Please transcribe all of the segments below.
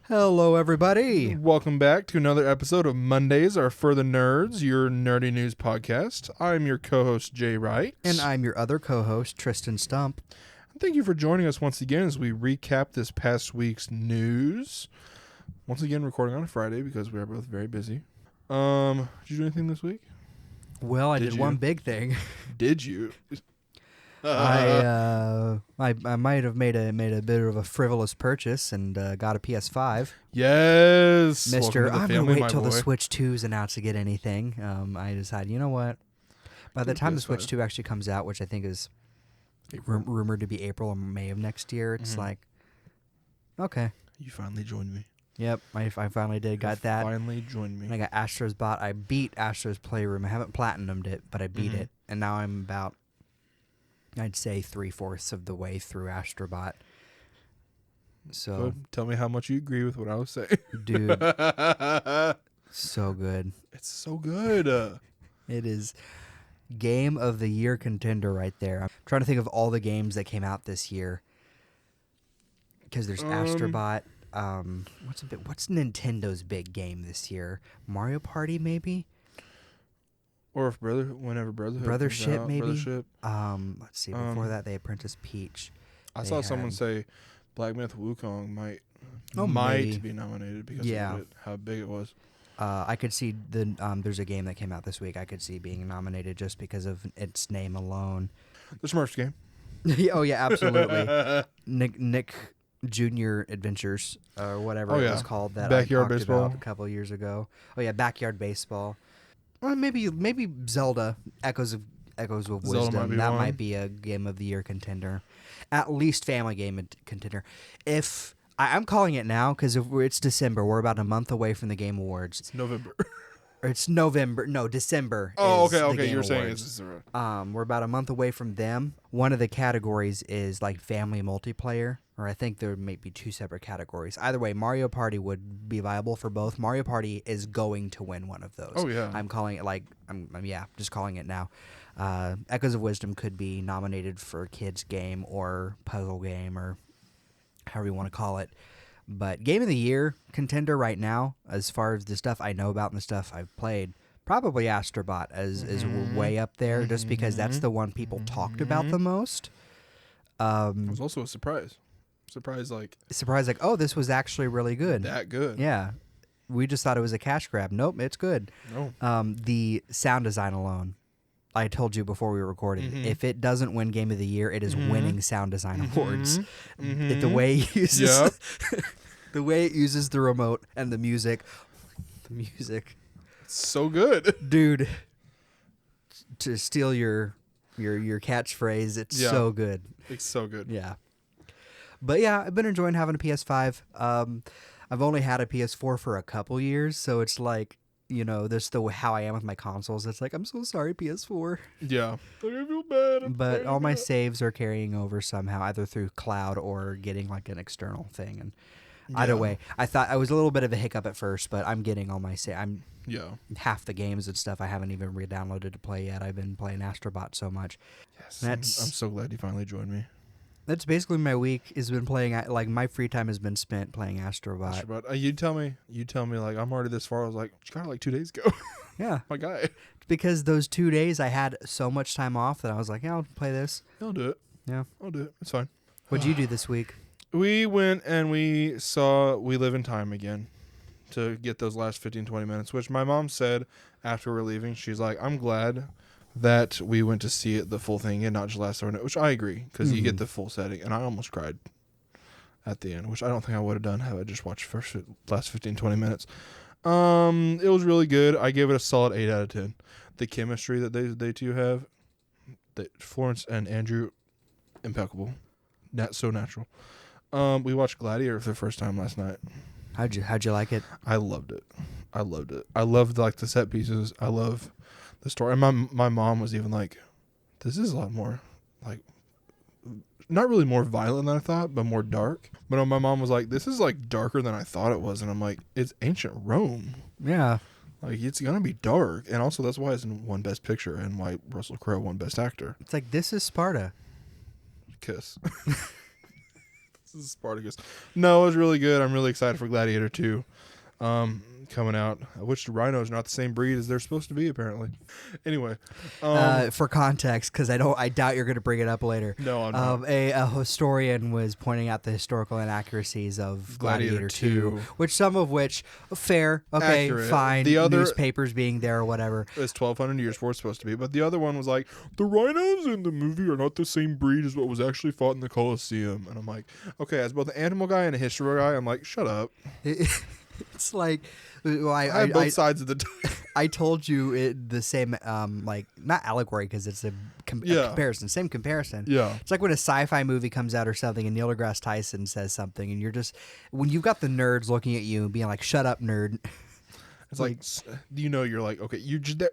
Hello, everybody. Welcome back to another episode of Mondays Are For the Nerds, your nerdy news podcast. I'm your co-host, Jay Wright. And I'm your other co-host, Tristan Stump. Thank you for joining us once again as we recap this past week's news. Once again, recording on a Friday because we are both very busy. Did you do anything this week? Well, I did one big thing. Did you? I might have made a bit of a frivolous purchase and got a PS5. Yes, Mister, I'm going to wait till boy. the Switch 2 is announced to get anything. I decided, you know what? By the time the Switch 2 actually comes out, which I think is rumored to be April or May of next year, it's like, okay. You finally joined me. Yep, I finally did. Got that. Finally joined me. And I got Astro's Bot. I beat Astro's Playroom. I haven't platinumed it, but I beat it. And now I'm about, I'd say, 3/4 of the way through Astro Bot. So, Good. Tell me how much you agree with what I was saying. Dude, so good. It's so good. It is Game of the Year contender right there. I'm trying to think of all the games that came out this year. Because there's Astro Bot. What's Nintendo's big game this year? Mario Party, maybe? Or if whenever Brotherhood Brothership, out, maybe? Brothership. Let's see. Before that, they had Princess Peach. I saw someone say Black Myth Wukong might maybe be nominated because of how big it was. I could see there's a game that came out this week I could see being nominated just because of its name alone. The Smurfs game. Oh, yeah, absolutely. Nick Junior Adventures or whatever it was called that Backyard I talked Baseball about a couple of years ago. Oh yeah, Backyard Baseball. Well, maybe Zelda Echoes of Wisdom. That might be a Game of the Year contender, at least family game contender. If I'm calling it now because it's December, we're about a month away from the Game Awards. It's November. It's November. No, December. Oh, is okay. the Game You're Awards. saying it's December. We're about a month away from them. One of the categories is like family multiplayer, or I think there may be two separate categories. Either way, Mario Party would be viable for both. Mario Party is going to win one of those. Oh yeah. I'm calling it just calling it now. Echoes of Wisdom could be nominated for kids game or puzzle game or however you want to call it. But Game of the Year contender right now, as far as the stuff I know about and the stuff I've played, probably Astro Bot is way up there just because that's the one people talked about the most. It was also a surprise. Surprise, oh, this was actually really good. That good. Yeah. We just thought it was a cash grab. Nope, it's good. No. The sound design alone, I told you before we were recording, if it doesn't win Game of the Year, it is winning sound design awards. The way it uses the way it uses the remote and the music. It's so good. Dude, to steal your catchphrase, it's so good. It's so good. Yeah. But yeah, I've been enjoying having a PS5. I've only had a PS4 for a couple years, so it's like, you know, this is how I am with my consoles. It's like, I'm so sorry, PS4. Yeah. I feel bad. But all my saves are carrying over somehow, either through cloud or getting like an external thing. And either way, I thought I was a little bit of a hiccup at first, but I'm getting all my half the games and stuff I haven't even re-downloaded to play yet. I've been playing Astro Bot so much. Yes. I'm so glad you finally joined me. That's basically my week has been playing. Like my free time has been spent playing Astro Bot. You tell me. Like I'm already this far. I was like, you got it like 2 days ago. Yeah, my guy. Because those 2 days I had so much time off that I was like, yeah, I'll play this. I'll do it. Yeah, I'll do it. It's fine. What'd you do this week? We went and we saw We Live in Time again to get those last 15-20 minutes, which my mom said after we're leaving. She's like, I'm glad that we went to see it the full thing and not just last 30 minutes, which I agree because you get the full setting. And I almost cried at the end, which I don't think I would have done had I just watched last 15-20 minutes. It was really good. I gave it a solid 8 out of 10. The chemistry that they two have, Florence and Andrew, impeccable. So natural. We watched Gladiator for the first time last night. How'd you like it? I loved it. I loved like the set pieces. I love the story. And my mom was even like, this is a lot more like, not really more violent than I thought, but more dark. But my mom was like, this is like darker than I thought it was. And I'm like, it's ancient Rome. Yeah. Like, it's going to be dark. And also that's why it's won Best Picture and why Russell Crowe won Best Actor. It's like, this is Sparta. Kiss. Spartacus. No, it was really good. I'm really excited for Gladiator 2 coming out. Which rhinos are not the same breed as they're supposed to be, apparently. Anyway. For context, because I doubt you're going to bring it up later. No, I'm not. A historian was pointing out the historical inaccuracies of Gladiator 2, some of which, fair, okay, Accurate. fine, The other, newspapers being there or whatever. It's 1,200 years before it's supposed to be. But the other one was like, the rhinos in the movie are not the same breed as what was actually fought in the Colosseum. And I'm like, okay, as both an animal guy and a history guy, I'm like, shut up. It's like, well, I have both sides of the I told you the same, like, not allegory because it's a comparison, same comparison. Yeah. It's like when a sci-fi movie comes out or something and Neil deGrasse Tyson says something and you're just, when you've got the nerds looking at you and being like, shut up, nerd. It's like, you're like, okay, you just,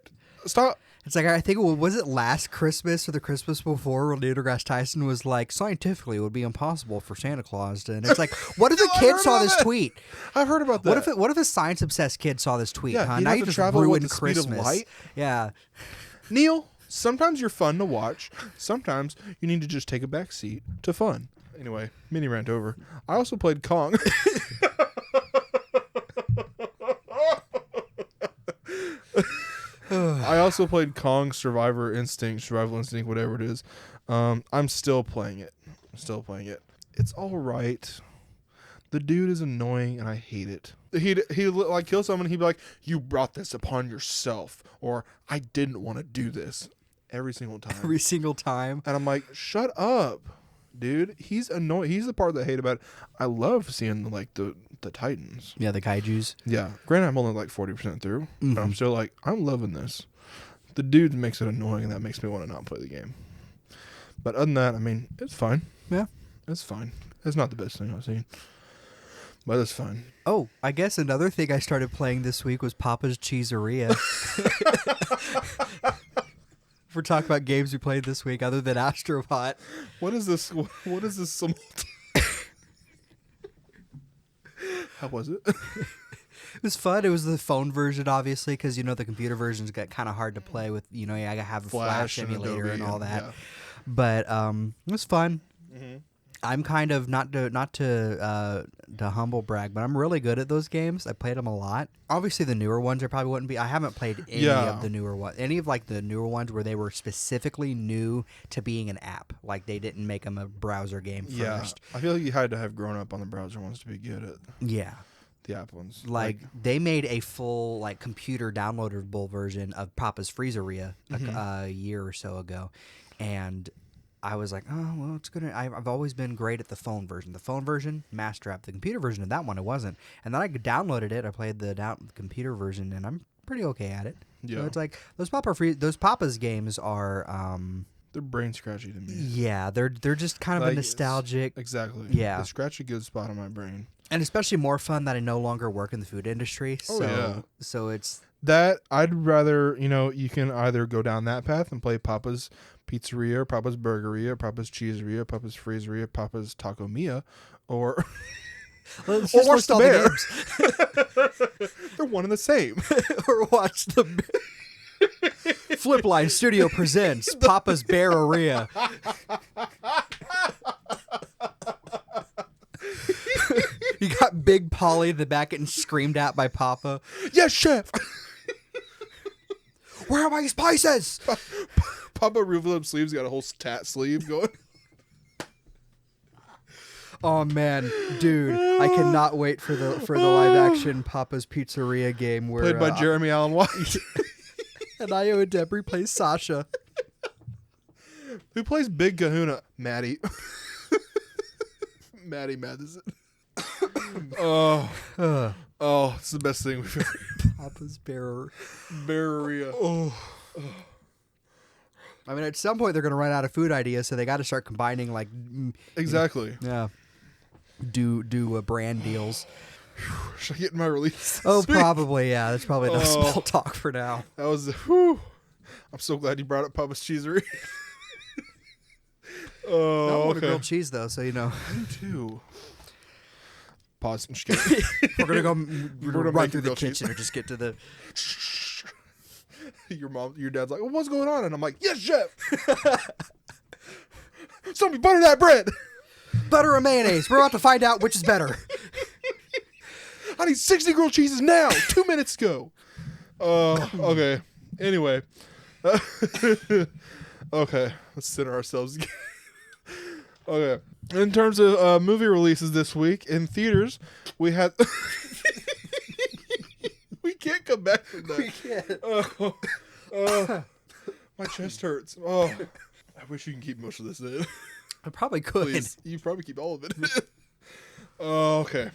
stop. It's like, I think, was it last Christmas or the Christmas before where Neil deGrasse Tyson was like, scientifically it would be impossible for Santa Claus to, and it's like, what if a kid saw this tweet? I've heard about that. What if a science-obsessed kid saw this tweet, Yeah, huh? he'd Now have you to just travel with ruined the speed of Christmas. light? Yeah. Neil, sometimes you're fun to watch. Sometimes you need to just take a back seat to fun. Anyway, mini rant over. I also played Kong. I also played Kong Survival Instinct, whatever it is. I'm still playing it. It's all right. The dude is annoying, and I hate it. He'd like kill someone, and he'd be like, "You brought this upon yourself," or "I didn't want to do this." Every single time. Every single time. And I'm like, shut up, dude. He's annoying. He's the part that I hate about it. I love seeing the Titans. Yeah, the kaijus. Yeah. Granted, I'm only like 40% through, Mm-hmm. but I'm still like, I'm loving this. The dude makes it annoying, and that makes me want to not play the game. But other than that, I mean, it's fine. Yeah. It's fine. It's not the best thing I've seen, but it's fine. Oh, I guess another thing I started playing this week was Papa's Cheeseria. We're talking about games we played this week other than Astro Bot. What is this? What is this? How was it? It was fun. It was the phone version, obviously, because, the computer versions got kind of hard to play with, you gotta have a Flash emulator and all that. Yeah. But it was fun. Mm-hmm. I'm kind of not to humble brag, but I'm really good at those games. I played them a lot. Obviously, the newer ones I probably wouldn't be. I haven't played any of the newer ones. Any of the newer ones where they were specifically new to being an app. Like they didn't make them a browser game first. Yeah, I feel like you had to have grown up on the browser ones to be good at. Yeah. The app ones. Like they made a full computer downloadable version of Papa's Freezeria a year or so ago, and I was like, oh well, it's gonna. I've always been great at the phone version. The phone version, master app. The computer version of that one, it wasn't. And then I downloaded it. I played the computer version, and I'm pretty okay at it. Yeah. So it's like those Papa's games are. They're brain scratchy to me. Yeah, they're just kind of a nostalgic. Exactly. Yeah. They scratch a good spot on my brain. And especially more fun that I no longer work in the food industry. So it's that I'd rather, you can either go down that path and play Papa's Pizzeria, Papa's Bear-eria, Papa's Cheeseria, Papa's Freezeria, Papa's Taco Mia, or let's just watch the Bear. They're one and the same. Or watch the Flipline Studio presents Papa's Bear-eria. You got Big Polly in the back getting screamed at by Papa. Yes, chef. Where are my spices? Papa Rufus sleeves got a whole tat sleeve going. Oh man, dude! I cannot wait for the live action Papa's Pizzeria game where played by Jeremy Allen White. And Io Debris plays Sasha. Who plays Big Kahuna? Maddie. Maddie Matheson. Oh, it's the best thing we've ever. Papa's Bear-eria. Oh. I mean, at some point they're going to run out of food ideas, so they got to start combining Exactly. Yeah. Do brand deals. Should I get in my release? Probably. Yeah, that's probably enough small talk for now. That was. I'm so glad you brought up Papa's Cheeseria. I want a grilled cheese though, so I do too. Pause. We're gonna run through the kitchen or just get to the. Your dad's like, well, what's going on? And I'm like, yes, chef. Somebody butter that bread. butter or mayonnaise? We're about to find out which is better. I need 60 grilled cheeses now. 2 minutes ago. Okay. Anyway. Okay. Let's center ourselves again. Okay. In terms of movie releases this week in theaters, we had. We can't come back from that. We can't. My chest hurts. Oh, I wish you can keep most of this in. I probably could. Please, you probably keep all of it. Okay.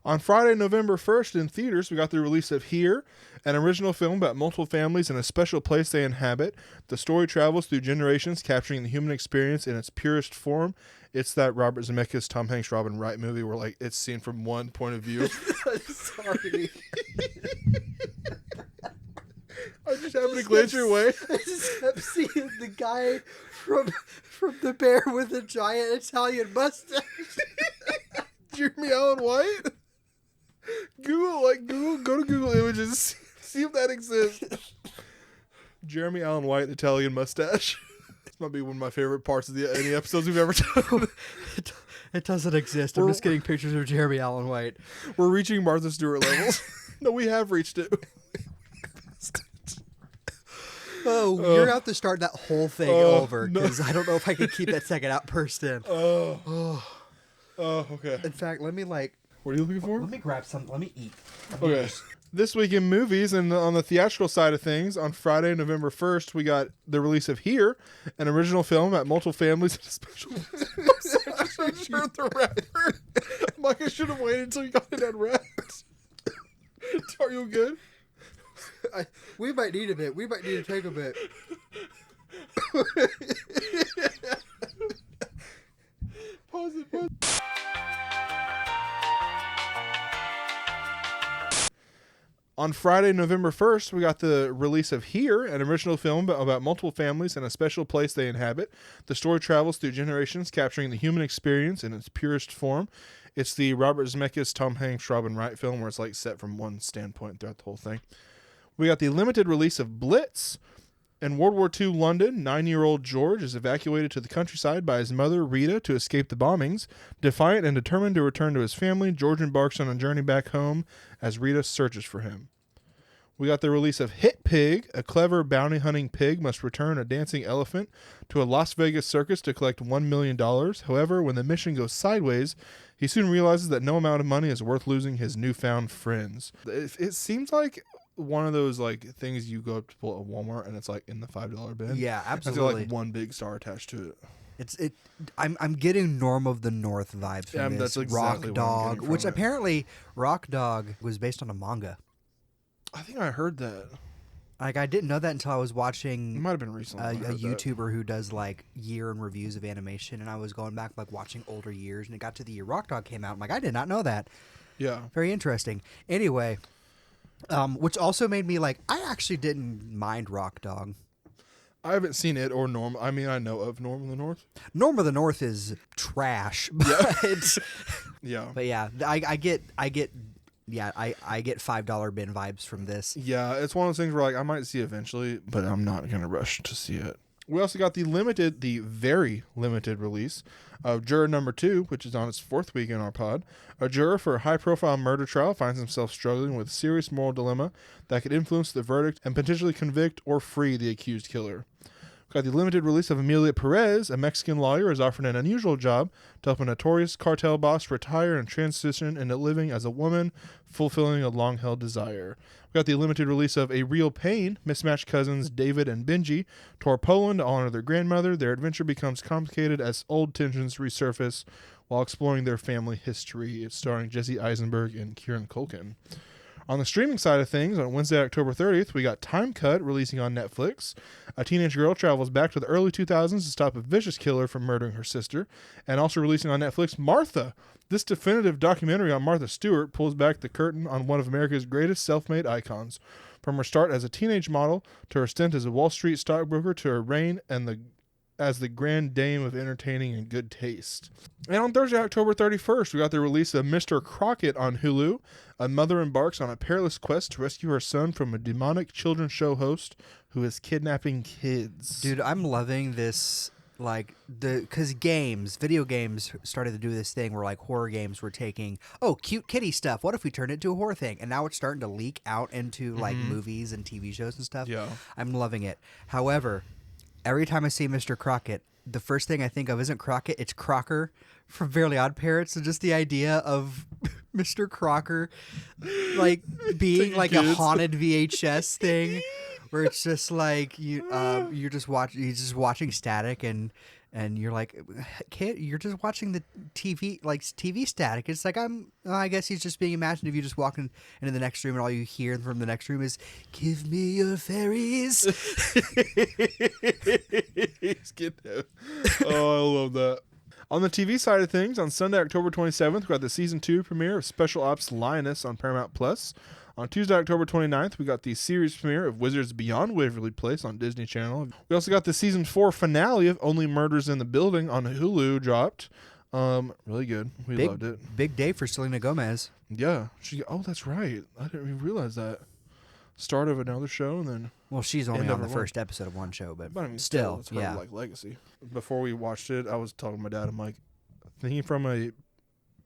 On Friday, November 1st in theaters, we got the release of Here, an original film about multiple families and a special place they inhabit. The story travels through generations, capturing the human experience in its purest form. It's that Robert Zemeckis, Tom Hanks, Robin Wright movie where like it's seen from one point of view. Sorry. I just happened to glance your way. I just kept seeing the guy from the Bear with a giant Italian mustache. Jeremy Allen White? Go to Google Images, see if that exists. Jeremy Allen White, Italian mustache. This might be one of my favorite parts of any episodes we've ever done. It doesn't exist. I'm just getting pictures of Jeremy Allen White. We're reaching Martha Stewart levels. No, we have reached it. Oh, you're going to have to start that whole thing over because I don't know if I can keep that second outburst in. Okay. In fact, let me What are you looking for? let me grab some. Let me eat. Okay. This week in movies and on the theatrical side of things, on Friday, November 1st, we got the release of Here, an original film about multiple families and a special. I just heard the rapper. I'm like, I should have waited until you got it unwrapped. Are you good? We might need a bit. We might need to take a bit. Pause it. On Friday, November 1st, we got the release of Here, an original film about multiple families and a special place they inhabit. The story travels through generations, capturing the human experience in its purest form. It's the Robert Zemeckis, Tom Hanks, Robin Wright film where it's like set from one standpoint throughout the whole thing. We got the limited release of Blitz. In World War II London, 9-year-old George is evacuated to the countryside by his mother, Rita, to escape the bombings. Defiant and determined to return to his family, George embarks on a journey back home as Rita searches for him. We got the release of Hit Pig. A clever bounty-hunting pig must return a dancing elephant to a Las Vegas circus to collect $1 million. However, when the mission goes sideways, he soon realizes that no amount of money is worth losing his newfound friends. It seems like one of those like things you go up to pull at Walmart and it's like in the $5 bin. Yeah, absolutely. There's like one big star attached to it. I'm getting Norm of the North vibes from this. That's exactly Rock what I'm Dog, getting which from it. apparently Rock Dog was based on a manga. I think I heard that. Like I didn't know that until I was It watching might have been recently. a I heard that. YouTuber who does like year in reviews of animation, and I was going back like watching older years, and it got to the year Rock Dog came out. I'm like, I did not know that. Yeah. Very interesting. Anyway, which also made me like, I actually didn't mind Rock Dog. I haven't seen it or Norm. I mean, I know of Norm of the North. Norm of the North is trash, but Yeah. but yeah, I get $5 bin vibes from this. Yeah, it's one of those things where like I might see eventually, but I'm not gonna rush to see it. We also got the very limited release of Juror Number 2, which is on its 4th week in our pod. A juror for a high-profile murder trial finds himself struggling with a serious moral dilemma that could influence the verdict and potentially convict or free the accused killer. We got the limited release of Amelia Perez. A Mexican lawyer is offered an unusual job to help a notorious cartel boss retire and transition into living as a woman, fulfilling a long-held desire. We got the limited release of A Real Pain. Mismatched cousins David and Benji tour Poland to honor their grandmother. Their adventure becomes complicated as old tensions resurface while exploring their family history. It's starring Jesse Eisenberg and Kieran Culkin. On the streaming side of things, on Wednesday, October 30th, we got Time Cut releasing on Netflix. A teenage girl travels back to the early 2000s to stop a vicious killer from murdering her sister. And also releasing on Netflix, Martha. This definitive documentary on Martha Stewart pulls back the curtain on one of America's greatest self-made icons. From her start as a teenage model to her stint as a Wall Street stockbroker to her reign as the grand dame of entertaining and good taste. And on Thursday, October 31st, we got the release of Mr. Crockett on Hulu. A mother embarks on a perilous quest to rescue her son from a demonic children's show host who is kidnapping kids. Dude, I'm loving this like because video games started to do this thing where like horror games were taking cute kitty stuff. What if we turned it into a horror thing? And now it's starting to leak out into like movies and TV shows and stuff. Yeah. I'm loving it. However, every time I see Mr. Crockett, the first thing I think of isn't Crockett, it's Crocker from Fairly Odd Parents. So just the idea of Mr. Crocker like being like a haunted VHS thing where it's just like you're just watching static and you're like, kid, you're just watching the TV static. It's like I guess he's just being imagined if you just walk into the next room and all you hear from the next room is "Give me your fairies." Oh, I love that. On the TV side of things, on Sunday, October 27th, we got the Season 2 premiere of Special Ops Lioness on Paramount+. On Tuesday, October 29th, we got the series premiere of Wizards Beyond Waverly Place on Disney Channel. We also got the Season 4 finale of Only Murders in the Building on Hulu dropped. Really good. We loved it. Big day for Selena Gomez. Yeah. That's right. I didn't even realize that. Start of another show and then... Well, she's only on the first episode of one show, but I mean, still, it's her like legacy. Before we watched it, I was talking to my dad. I'm like, thinking from a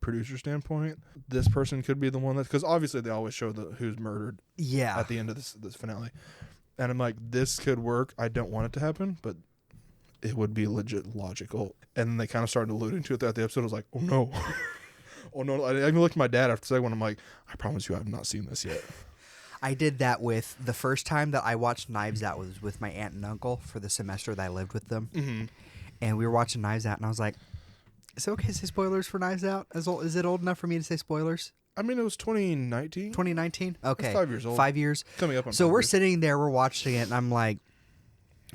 producer standpoint, this person could be the one that's because obviously they always show who's murdered. Yeah. At the end of this finale, and I'm like, this could work. I don't want it to happen, but it would be legit logical. And then they kind of started alluding to it throughout the episode. I was like, oh no, oh no. I even looked at my dad after the second one. I'm like, I promise you, I have not seen this yet. I did that with the first time that I watched Knives Out was with my aunt and uncle for the semester that I lived with them. Mm-hmm. And we were watching Knives Out, and I was like, is it okay to say spoilers for Knives Out? Is it old enough for me to say spoilers? I mean, it was 2019. 2019? Okay. That's 5 years old. 5 years. Coming up on So 5 we're years. sitting there, we're watching it, and I'm like,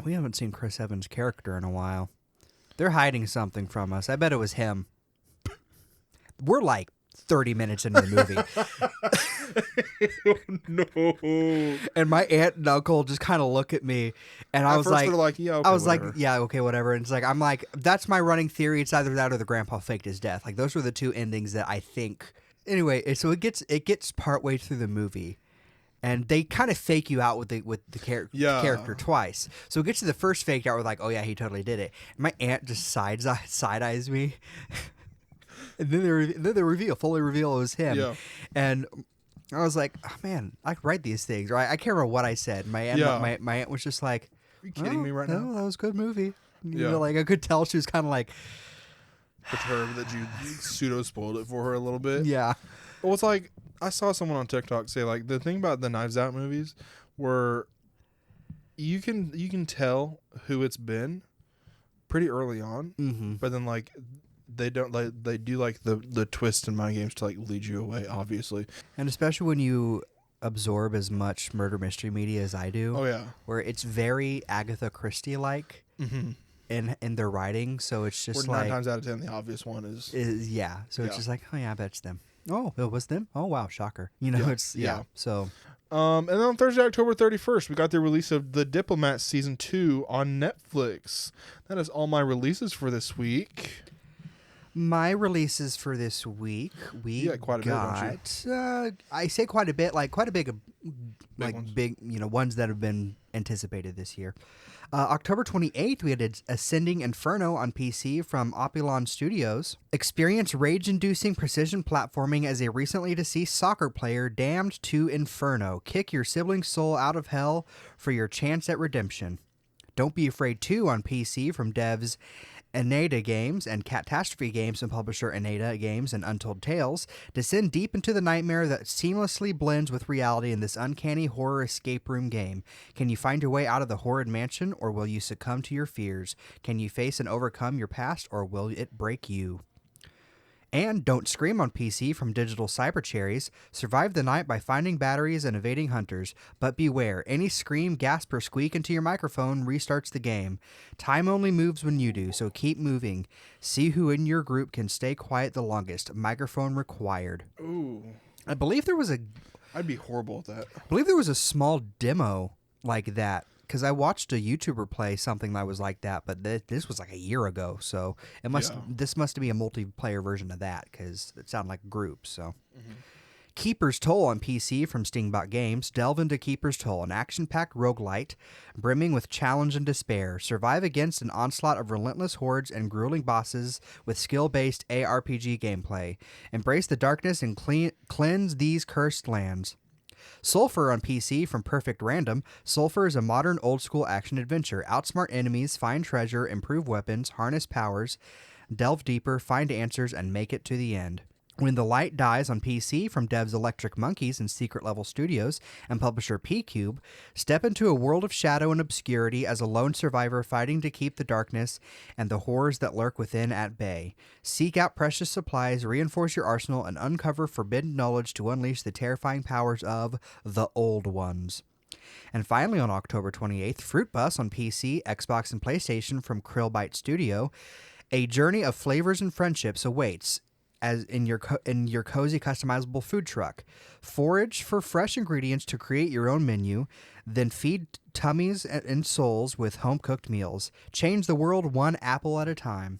we haven't seen Chris Evans' character in a while. They're hiding something from us. I bet it was him. We're like 30 minutes into the movie. No. And my aunt and uncle just kind of look at me, and I was like, yeah, okay, I was whatever. like, yeah, okay, whatever. And it's like, I'm like, that's my running theory. It's either that or the grandpa faked his death. Like those were the two endings that I think. Anyway, so it gets partway through the movie, and they kind of fake you out with the character twice. So it gets to the first fake out, we're like, oh yeah, he totally did it. And my aunt just side eyes me. And then they fully reveal it was him. Yeah. And I was like, oh man, I can write these things. Right? I can't remember what I said. My aunt was just like, are you kidding me right now? That was a good movie. You know, like I could tell she was kind of like perturbed that you pseudo spoiled it for her a little bit. Yeah. Well, it's like I saw someone on TikTok say like the thing about the Knives Out movies where you can tell who it's been pretty early on, but then like they don't they do like the twist in mind games to like lead you away, obviously. And especially when you absorb as much murder mystery media as I do. Oh yeah. Where it's very Agatha Christie like in their writing, so it's just like 9 times out of 10 the obvious one is yeah. So it's just like, oh yeah, I bet it's them. Oh, it was them? Oh wow, shocker. You know, it's so and then on Thursday, October 31st, we got the release of The Diplomat Season 2 on Netflix. That is all my releases for this week. My releases for this week, we quite a bit, don't you? I say quite a bit, like quite a big ones. big, ones that have been anticipated this year. October 28th, we had Ascending Inferno on PC from Opulon Studios. Experience rage-inducing precision platforming as a recently deceased soccer player damned to Inferno. Kick your sibling's soul out of hell for your chance at redemption. Don't Be Afraid 2 on PC from devs Enada Games and Catastrophe Games and publisher Enada Games and Untold Tales descend deep into the nightmare that seamlessly blends with reality in this uncanny horror escape room game. Can you find your way out of the horrid mansion, or will you succumb to your fears? Can you face and overcome your past, or will it break you? And Don't Scream on PC from Digital Cyber Cherries. Survive the night by finding batteries and evading hunters. But beware, any scream, gasp, or squeak into your microphone restarts the game. Time only moves when you do, so keep moving. See who in your group can stay quiet the longest. Microphone required. Ooh. I believe there was I'd be horrible at that. I believe there was a small demo like that. Because I watched a YouTuber play something that was like that, but this was like a year ago, so this must be a multiplayer version of that because it sounded like groups. So, Keeper's Toll on PC from Stingbot Games. Delve into Keeper's Toll, an action-packed roguelite brimming with challenge and despair. Survive against an onslaught of relentless hordes and grueling bosses with skill-based ARPG gameplay. Embrace the darkness and cleanse these cursed lands. Sulphur on PC from Perfect Random. Sulphur is a modern old-school action-adventure. Outsmart enemies, find treasure, improve weapons, harness powers, delve deeper, find answers, and make it to the end. When the Light Dies on PC from devs Electric Monkeys and Secret Level Studios and publisher P-Cube, step into a world of shadow and obscurity as a lone survivor fighting to keep the darkness and the horrors that lurk within at bay. Seek out precious supplies, reinforce your arsenal, and uncover forbidden knowledge to unleash the terrifying powers of the Old Ones. And finally, on October 28th, Fruit Bus on PC, Xbox, and PlayStation from Krillbyte Studio. A journey of flavors and friendships awaits as in your cozy customizable food truck. Forage for fresh ingredients to create your own menu, then feed tummies and souls with home-cooked meals. Change the world one apple at a time.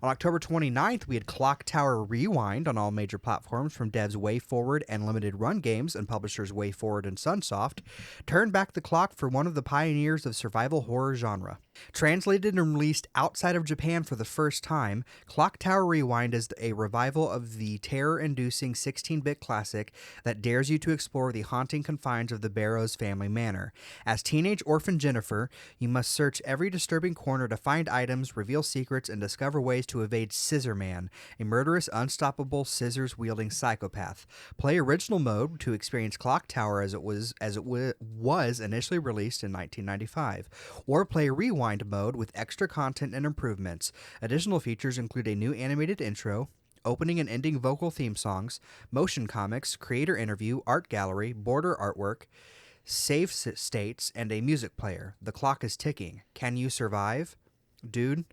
On October 29th, we had Clock Tower Rewind on all major platforms from devs WayForward and Limited Run Games and publishers WayForward and Sunsoft. Turn back the clock for one of the pioneers of survival horror genre. Translated and released outside of Japan for the first time, Clock Tower Rewind is a revival of the terror-inducing 16-bit classic that dares you to explore the haunting confines of the Barrows family manor. As teenage orphan Jennifer, you must search every disturbing corner to find items, reveal secrets, and discover ways to evade Scissor Man, a murderous, unstoppable, scissors-wielding psychopath. Play original mode to experience Clock Tower as it was initially released in 1995, or play Rewind mode with extra content and improvements. Additional features include a new animated intro, opening and ending vocal theme songs, motion comics, creator interview, art gallery, border artwork, save states, and a music player. The clock is ticking. Can you survive? Dude,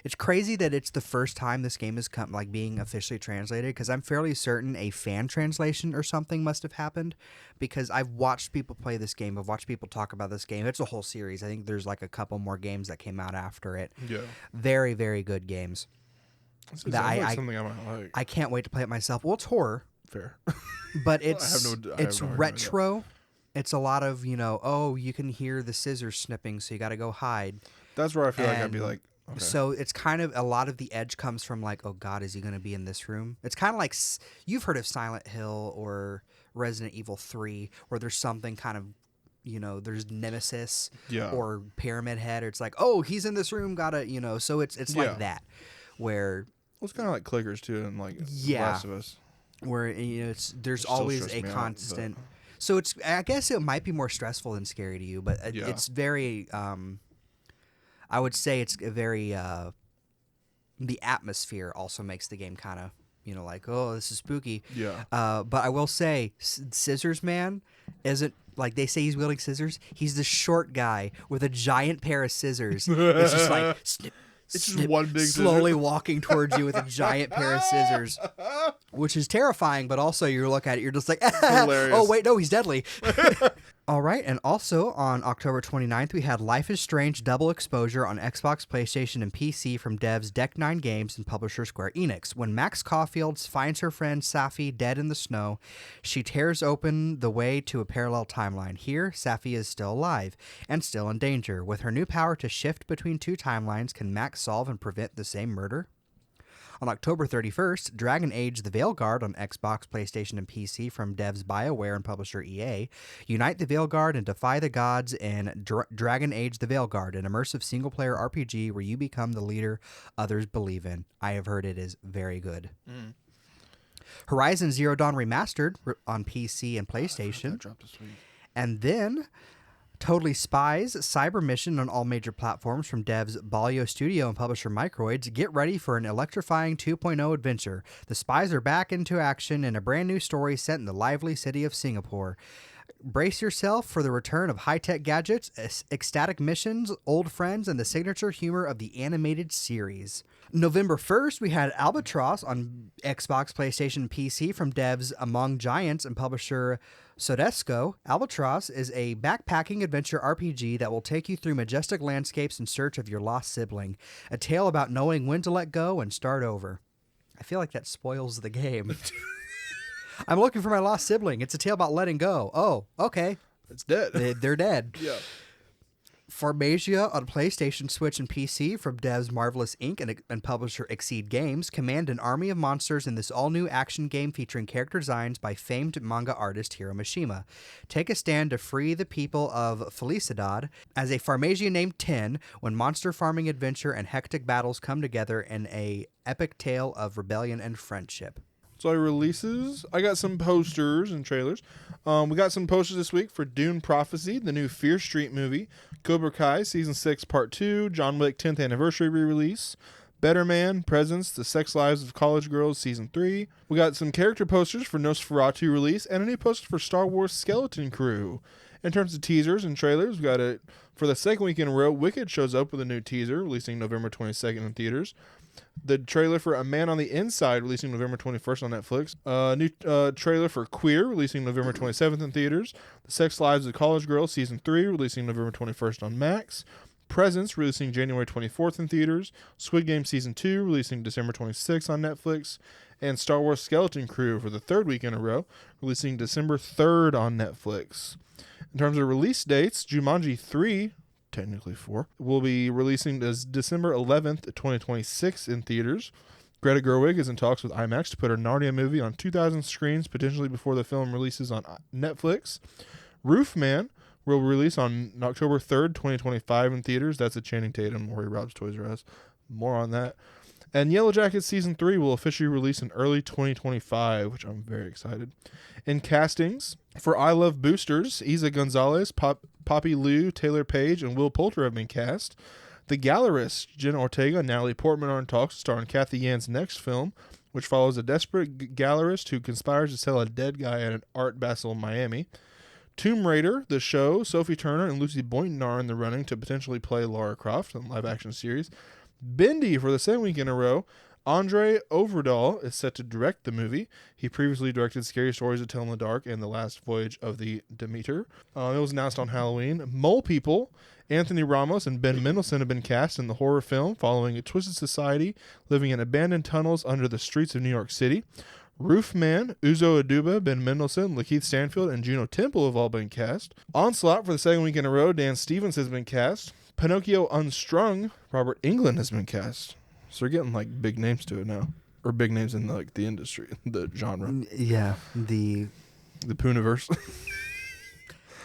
it's crazy that it's the first time this game has come being officially translated, because I'm fairly certain a fan translation or something must have happened, because I've watched people play this game. I've watched people talk about this game. It's a whole series. I think there's a couple more games that came out after it. Yeah. Very, very good games. Something I might like. I can't wait to play it myself. Well, it's horror. Fair. But it's it's retro. It's a lot of, you can hear the scissors snipping, so you got to go hide. That's where I feel like I'd be like, okay. So it's kind of a lot of the edge comes from oh God, is he going to be in this room? It's kind of like you've heard of Silent Hill or Resident Evil 3, where there's something kind of, there's Nemesis or Pyramid Head. Or it's like, oh, he's in this room, gotta, so it's like that, where. Well, it's kind of like clickers too, and Last of Us. Where, there's always a constant. So I guess it might be more stressful than scary to you, but it's very, I would say it's a very, the atmosphere also makes the game kind of, oh, this is spooky. Yeah. But I will say, Scissors Man isn't, they say he's wielding scissors. He's the short guy with a giant pair of scissors. It's just snip. It's just one big slowly scissor. walking towards you with a giant pair of scissors, which is terrifying, but also you look at it, you're just like, oh, wait, no, he's deadly. All right, and also on October 29th, we had Life is Strange Double Exposure on Xbox, PlayStation, and PC from devs Deck9 Games and publisher Square Enix. When Max Caulfield finds her friend Safi dead in the snow, she tears open the way to a parallel timeline. Here, Safi is still alive and still in danger. With her new power to shift between two timelines, can Max solve and prevent the same murder? On October 31st, Dragon Age The Veilguard on Xbox, PlayStation, and PC from devs BioWare and publisher EA. Unite the Veilguard and defy the gods in Dragon Age The Veilguard, an immersive single-player RPG where you become the leader others believe in. I have heard it is very good. Horizon Zero Dawn Remastered on PC and PlayStation. That dropped this week. And then Totally Spies Cyber Mission on all major platforms from devs Balio Studio and publisher Microids. Get ready for an electrifying 2.0 adventure. The spies are back into action in a brand new story set in the lively city of Singapore. Brace yourself for the return of high-tech gadgets, ecstatic missions, old friends, and the signature humor of the animated series. November 1st, we had Albatross on Xbox, PlayStation, and PC from devs Among Giants and publisher Sodesco. Albatross is a backpacking adventure RPG that will take you through majestic landscapes in search of your lost sibling. A tale about knowing when to let go and start over. I feel like that spoils the game. I'm looking for my lost sibling. It's a tale about letting go. Oh, okay. It's dead. They're dead. Yeah. Pharmasia on PlayStation, Switch, and PC from devs Marvelous Inc. and publisher Exceed Games command an army of monsters in this all-new action game featuring character designs by famed manga artist Hiro Mishima. Take a stand to free the people of Felicidad as a Pharmasia named 10 when monster farming adventure and hectic battles come together in a epic tale of rebellion and friendship. So releases. I got some posters and trailers. We got some posters this week for Dune Prophecy, the new Fear Street movie, Cobra Kai Season 6 Part 2, John Wick 10th Anniversary re-release, Better Man, Presents, The Sex Lives of College Girls Season 3. We got some character posters for Nosferatu release and a new poster for Star Wars Skeleton Crew. In terms of teasers and trailers, we got it for the second week in a row. Wicked shows up with a new teaser, releasing November 22nd in theaters. The trailer for A Man on the Inside, releasing November 21st on Netflix. New trailer for Queer, releasing November 27th in theaters. The Sex Lives of College Girls Season 3, releasing November 21st on Max. Presents, releasing January 24th in theaters. Squid Game Season 2, releasing December 26th on Netflix. And Star Wars Skeleton Crew for the third week in a row, releasing December 3rd on Netflix. In terms of release dates, Jumanji 3, technically 4, will be releasing as December 11th, 2026 in theaters. Greta Gerwig is in talks with IMAX to put her Narnia movie on 2,000 screens, potentially before the film releases on Netflix. Roofman will release on October 3rd, 2025 in theaters. That's a Channing Tatum where he robs Toys R Us. More on that. And Yellow Jackets Season 3 will officially release in early 2025, which I'm very excited. In castings, for I Love Boosters, Isa Gonzalez, Poppy Liu, Taylor Page, and Will Poulter have been cast. The Gallerists, Jen Ortega and Natalie Portman are in talks to star in Kathy Yan's next film, which follows a desperate gallerist who conspires to sell a dead guy at an art basel in Miami. Tomb Raider, the show, Sophie Turner and Lucy Boynton are in the running to potentially play Lara Croft in the live-action series. Bendy, for the second week in a row, Andre Overdahl is set to direct the movie. He previously directed Scary Stories to Tell in the Dark and The Last Voyage of the Demeter. It was announced on Halloween. Mole People, Anthony Ramos and Ben Mendelsohn have been cast in the horror film following a twisted society living in abandoned tunnels under the streets of New York City. Roofman, Uzo Aduba, Ben Mendelsohn, Lakeith Stanfield, and Juno Temple have all been cast. Onslaught, for the second week in a row, Dan Stevens has been cast. Pinocchio Unstrung, Robert Englund has been cast. So they're getting like big names to it now, or big names in like the industry, the genre. Yeah, the Pooniverse.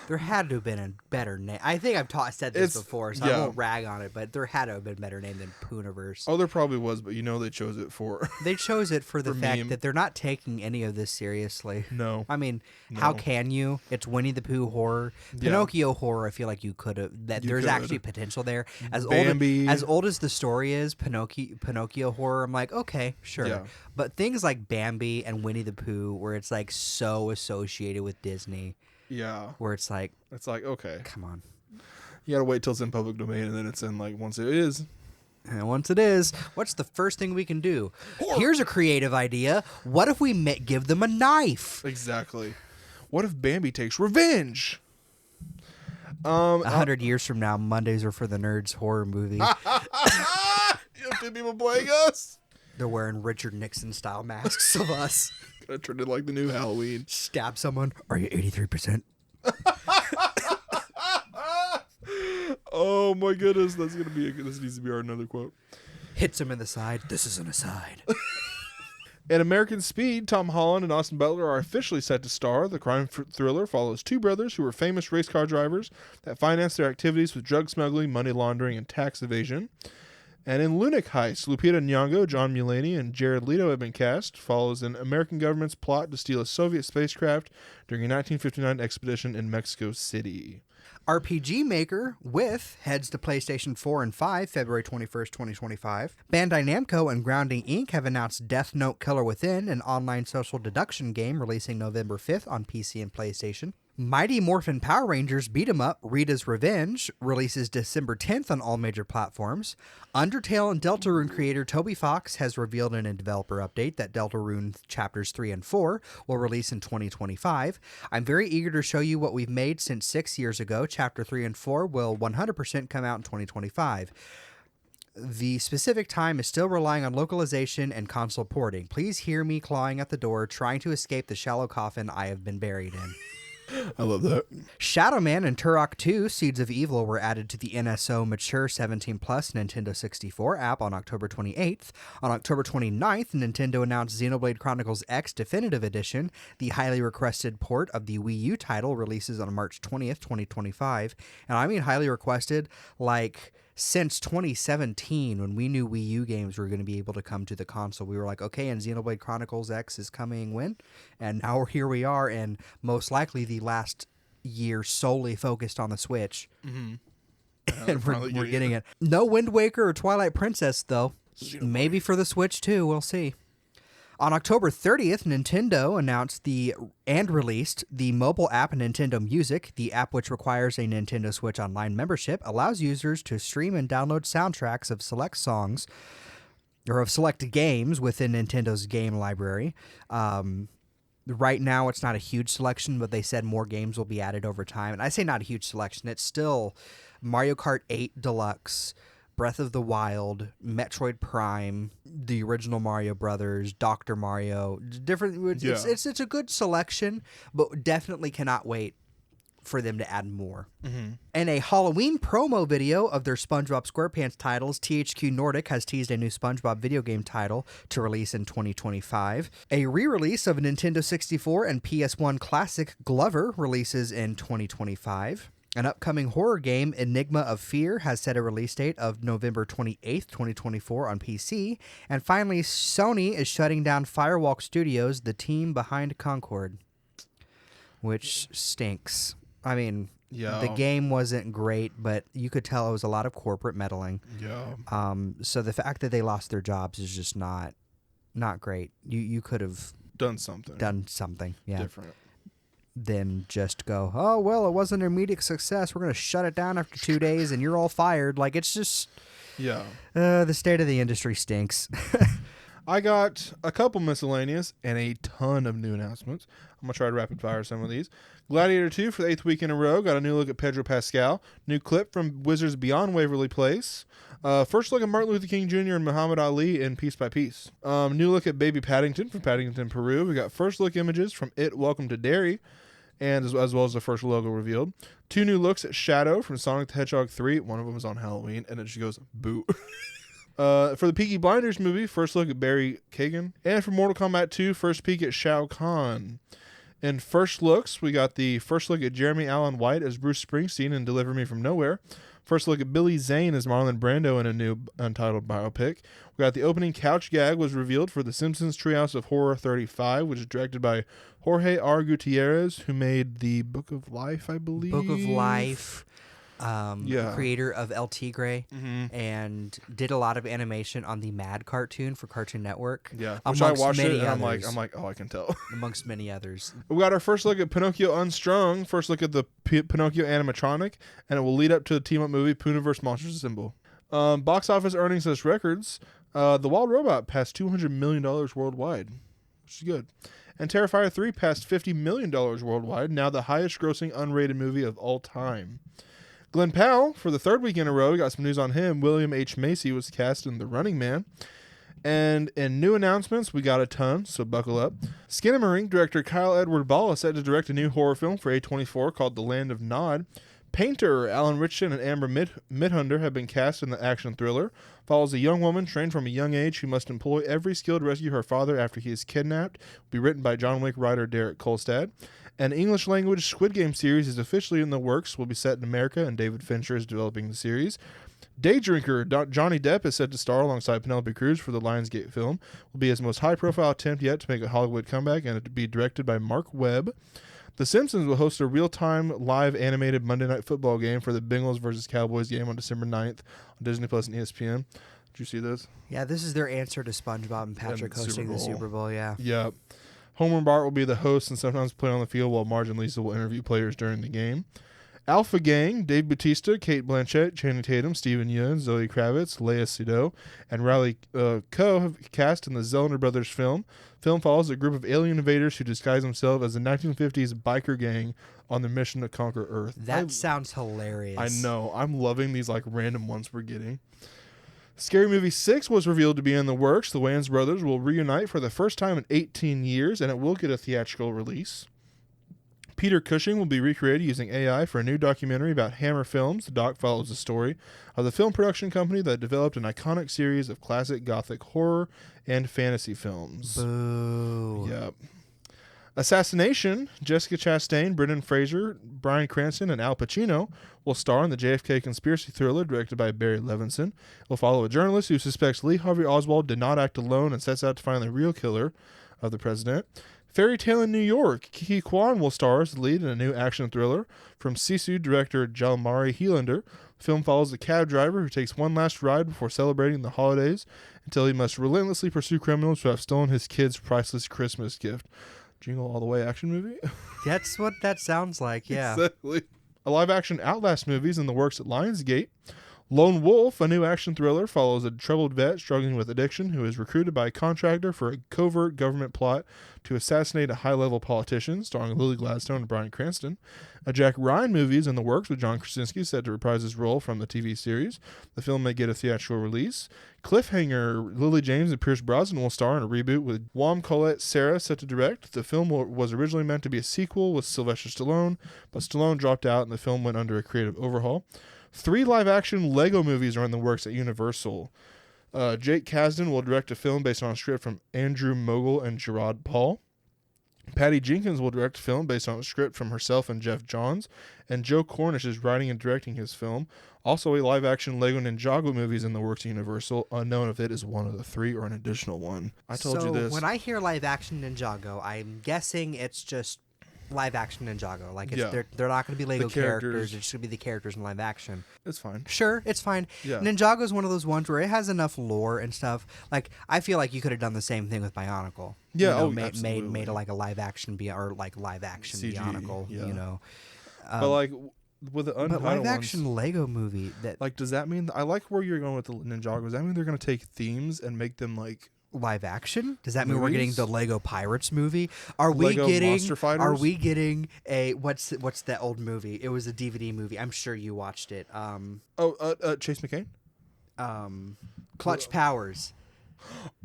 There had to have been a better name. I think I've said this before, so yeah. I won't rag on it, but there had to have been a better name than Pooniverse. Oh, there probably was, but they chose it for... They chose it for the fact meme. that they're not taking any of this seriously. No. I mean, No. how can you? It's Winnie the Pooh horror. Pinocchio horror, I feel like you could have... There's actually potential there. Bambi. As old as the story is, Pinocchio horror, I'm like, okay, sure. Yeah. But things like Bambi and Winnie the Pooh, where it's like so associated with Disney... Yeah. Where it's like... It's like, okay. Come on. You gotta wait till it's in public domain, and then it's in, like, once it is. And once it is, what's the first thing we can do? Here's a creative idea. What if we give them a knife? Exactly. What if Bambi takes revenge? 100 years from now, Mondays are for the Nerds horror movie. You have two people playing us? They're wearing Richard Nixon style masks of us. Gonna turn it like the new Halloween. Stab someone. Are you 83%? Oh my goodness, this needs to be our another quote. Hits him in the side. This is an aside. In American Speed, Tom Holland and Austin Butler are officially set to star. The crime thriller follows two brothers who were famous race car drivers that finance their activities with drug smuggling, money laundering, and tax evasion. And in Lunatic Heist, Lupita Nyong'o, John Mulaney, and Jared Leto have been cast. Follows an American government's plot to steal a Soviet spacecraft during a 1959 expedition in Mexico City. RPG Maker with heads to PlayStation 4 and 5 February 21st, 2025. Bandai Namco and Grounding Inc. have announced Death Note Killer Within, an online social deduction game releasing November 5th on PC and PlayStation. Mighty Morphin Power Rangers Beat 'em Up Rita's Revenge releases December 10th on all major platforms. Undertale and Deltarune creator Toby Fox has revealed in a developer update that Deltarune Chapters 3 and 4 will release in 2025. I'm very eager to show you what we've made since 6 years ago. Chapter 3 and 4 will 100% come out in 2025. The specific time is still relying on localization and console porting. Please hear me clawing at the door, trying to escape the shallow coffin I have been buried in. I love that. Shadow Man and Turok 2 Seeds of Evil were added to the NSO Mature 17 Plus Nintendo 64 app on October 28th. On October 29th, Nintendo announced Xenoblade Chronicles X Definitive Edition. The highly requested port of the Wii U title releases on March 20th, 2025. And I mean highly requested, like since 2017, when we knew Wii U games were going to be able to come to the console. We were like, okay, and Xenoblade Chronicles X is coming when? And now here we are, and most likely the last year solely focused on the Switch. Mm-hmm. And we're getting it. No Wind Waker or Twilight Princess, though. Maybe for the Switch, too. We'll see. On October 30th, Nintendo announced and released the mobile app Nintendo Music. The app, which requires a Nintendo Switch Online membership, allows users to stream and download soundtracks of select songs or of select games within Nintendo's game library. Right now, it's not a huge selection, but they said more games will be added over time. And I say not a huge selection. It's still Mario Kart 8 Deluxe, Breath of the Wild, Metroid Prime, the original Mario Brothers, Dr. Mario, different. It's a good selection, but definitely cannot wait for them to add more. Mm-hmm. In a Halloween promo video of their SpongeBob SquarePants titles, THQ Nordic has teased a new SpongeBob video game title to release in 2025. A re-release of Nintendo 64 and PS1 classic Glover releases in 2025. An upcoming horror game, Enigma of Fear, has set a release date of November 28th, 2024 on PC. And finally, Sony is shutting down Firewalk Studios, the team behind Concord, which stinks. I mean, the game wasn't great, but you could tell it was a lot of corporate meddling. Yeah. So the fact that they lost their jobs is just not great. You could have done something. Yeah. Different. Than just go, oh, well, it wasn't an immediate success. We're going to shut it down after 2 days and you're all fired. Like, it's just... Yeah. The state of the industry stinks. I got a couple miscellaneous and a ton of new announcements. I'm going to try to rapid fire some of these. Gladiator 2 for the 8th week in a row. Got a new look at Pedro Pascal. New clip from Wizards Beyond Waverly Place. First look at Martin Luther King Jr. and Muhammad Ali in Piece by Piece. New look at Baby Paddington from Paddington, Peru. We got first look images from It Welcome to Derry, and as well as the first logo revealed. 2 new looks at Shadow from Sonic the Hedgehog 3. One of them is on Halloween, and it just goes, boo. For the Peaky Blinders movie, first look at Barry Kagan. And for Mortal Kombat 2, first peek at Shao Kahn. In first looks, we got the first look at Jeremy Allen White as Bruce Springsteen in Deliver Me From Nowhere. First look at Billy Zane as Marlon Brando in a new untitled biopic. We got the opening couch gag was revealed for The Simpsons Treehouse of Horror 35, which is directed by Jorge R. Gutierrez, who made the Book of Life, I believe. Book of Life. Creator of El Tigre, and did a lot of animation on the Mad cartoon for Cartoon Network. Yeah, which I watched it, and I'm like, oh, I can tell. Amongst many others. We got our first look at Pinocchio Unstrung, first look at the Pinocchio animatronic, and it will lead up to the team-up movie Pooniverse Monsters Assemble. Box office earnings as records, The Wild Robot passed $200 million worldwide, which is good. And Terrifier 3 passed $50 million worldwide, now the highest-grossing unrated movie of all time. Glenn Powell, for the 3rd week in a row, we got some news on him. William H. Macy was cast in The Running Man. And in new announcements, we got a ton, so buckle up. Skinamarink director Kyle Edward Ball is set to direct a new horror film for A24 called The Land of Nod. Painter Alan Richardson and Amber Midhunter have been cast in the action thriller. Follows a young woman trained from a young age who must employ every skill to rescue her father after he is kidnapped. Will be written by John Wick writer Derek Kolstad. An English-language Squid Game series is officially in the works, will be set in America, and David Fincher is developing the series. Daydrinker Johnny Depp is set to star alongside Penelope Cruz for the Lionsgate film. Will be his most high-profile attempt yet to make a Hollywood comeback, and it will be directed by Mark Webb. The Simpsons will host a real-time live animated Monday Night Football game for the Bengals versus Cowboys game on December 9th on Disney Plus and ESPN. Did you see this? Yeah, this is their answer to SpongeBob and Patrick hosting the Super Bowl, yeah. Yeah. Homer Bart will be the host and sometimes play on the field, while Marge and Lisa will interview players during the game. Alpha Gang, Dave Bautista, Kate Blanchett, Channing Tatum, Steven Yeun, Zoe Kravitz, Lea Seydoux, and Riley Coe have cast in the Zellner Brothers film. Film follows a group of alien invaders who disguise themselves as a 1950s biker gang on their mission to conquer Earth. That sounds hilarious. I know. I'm loving these like random ones we're getting. Scary Movie 6 was revealed to be in the works. The Wayans brothers will reunite for the first time in 18 years, and it will get a theatrical release. Peter Cushing will be recreated using AI for a new documentary about Hammer Films. The doc follows the story of the film production company that developed an iconic series of classic gothic horror and fantasy films. Boo. Yep. Assassination, Jessica Chastain, Brendan Fraser, Bryan Cranston, and Al Pacino will star in the JFK conspiracy thriller directed by Barry Levinson. It will follow a journalist who suspects Lee Harvey Oswald did not act alone and sets out to find the real killer of the president. Fairy Tale in New York, Kiki Kwan will star as the lead in a new action thriller from Sisu director Jalmari Helander. The film follows a cab driver who takes one last ride before celebrating the holidays until he must relentlessly pursue criminals who have stolen his kid's priceless Christmas gift. Jingle All the Way action movie? That's what that sounds like, yeah. Exactly. A live-action Outlast movie is in the works at Lionsgate. Lone Wolf, a new action thriller, follows a troubled vet struggling with addiction who is recruited by a contractor for a covert government plot to assassinate a high-level politician, starring Lily Gladstone and Bryan Cranston. A Jack Ryan movie is in the works with John Krasinski set to reprise his role from the TV series. The film may get a theatrical release. Cliffhanger, Lily James and Pierce Brosnan will star in a reboot with Wam Colette Sarah set to direct. The film was originally meant to be a sequel with Sylvester Stallone, but Stallone dropped out and the film went under a creative overhaul. 3 live-action Lego movies are in the works at Universal. Jake Kasdan will direct a film based on a script from Andrew Mogul and Gerard Paul. Patty Jenkins will direct a film based on a script from herself and Jeff Johns. And Joe Cornish is writing and directing his film. Also, a live-action Lego Ninjago movie is in the works at Universal, unknown if it is one of the 3 or an additional one. I told you this. When I hear live-action Ninjago, I'm guessing it's just live-action Ninjago. Like, they're not going to be Lego characters. It's just going to be the characters in live-action. It's fine. Sure, it's fine. Yeah. Ninjago is one of those ones where it has enough lore and stuff. Like, I feel like you could have done the same thing with Bionicle. Yeah, made a, like a live-action live-action CG, Bionicle, yeah. you know. But, like, with the untitled live-action Lego movie that... Like, does that mean... I like where you're going with the Ninjago. Does that mean they're going to take themes and make them, like... live action? Does that mean we're getting Movies? the Lego Pirates movie? Are we Lego getting Monster Fighters? Are we getting a what's that old movie? It was a DVD movie. I'm sure you watched it. Chase McCain? Clutch Powers.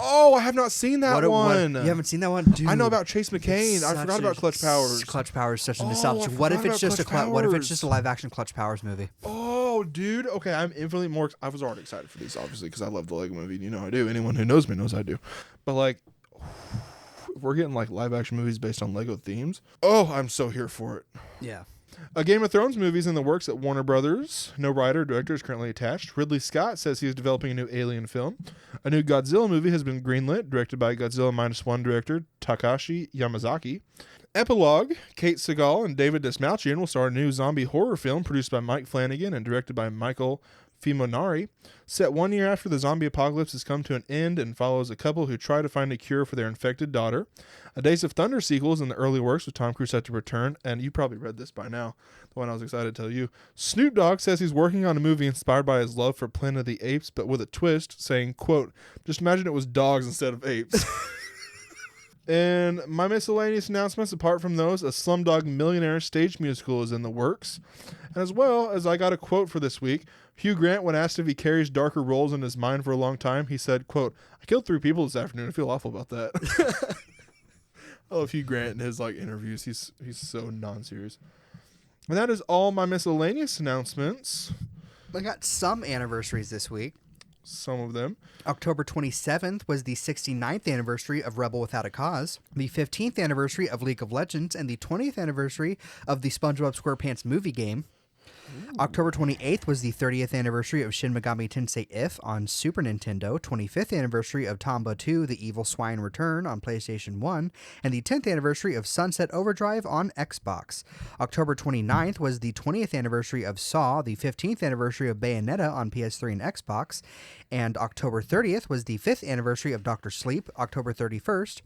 Oh, I have not seen that one. You haven't seen that one? Dude, I know about Chase McCain. I forgot about Clutch Powers. Clutch Powers is such a Oh, nostalgia. I What if forgot it's just about what if Clutch it's just a live action Clutch Powers movie? Oh, dude. Okay, I'm infinitely more... I was already excited for these, obviously, because I love the Lego movie. You know I do. Anyone who knows me knows I do. But, like, if we're getting, like, live-action movies based on Lego themes, oh, I'm so here for it. Yeah. A Game of Thrones movie is in the works at Warner Brothers. No writer or director is currently attached. Ridley Scott says he is developing a new Alien film. A new Godzilla movie has been greenlit, directed by Godzilla Minus One director Takashi Yamazaki. Epilogue, Kate Segal and David Desmalchian will star a new zombie horror film produced by Mike Flanagan and directed by Michael Fimonari. Set 1 year after the zombie apocalypse has come to an end and follows a couple who try to find a cure for their infected daughter. A Days of Thunder sequel is in the early works with Tom Cruise set to return, and you probably read this by now, the one I was excited to tell you. Snoop Dogg says he's working on a movie inspired by his love for Planet of the Apes, but with a twist, saying, quote, just imagine it was dogs instead of apes. And my miscellaneous announcements, apart from those, a Slumdog Millionaire stage musical is in the works. And as well as I got a quote for this week, Hugh Grant, when asked if he carries darker roles in his mind for a long time, he said, quote, I killed 3 people this afternoon. I feel awful about that. I love Hugh Grant in his like interviews. He's so non-serious. And that is all my miscellaneous announcements. I got some anniversaries this week. Some of them. October 27th was the 69th anniversary of Rebel Without a Cause, the 15th anniversary of League of Legends, and the 20th anniversary of the SpongeBob SquarePants movie game. Ooh. October 28th was the 30th anniversary of Shin Megami Tensei If on Super Nintendo, 25th anniversary of Tomba 2, The Evil Swine Return on PlayStation 1, and the 10th anniversary of Sunset Overdrive on Xbox. October 29th was the 20th anniversary of Saw, the 15th anniversary of Bayonetta on PS3 and Xbox, and October 30th was the 5th anniversary of Dr. Sleep. October 31st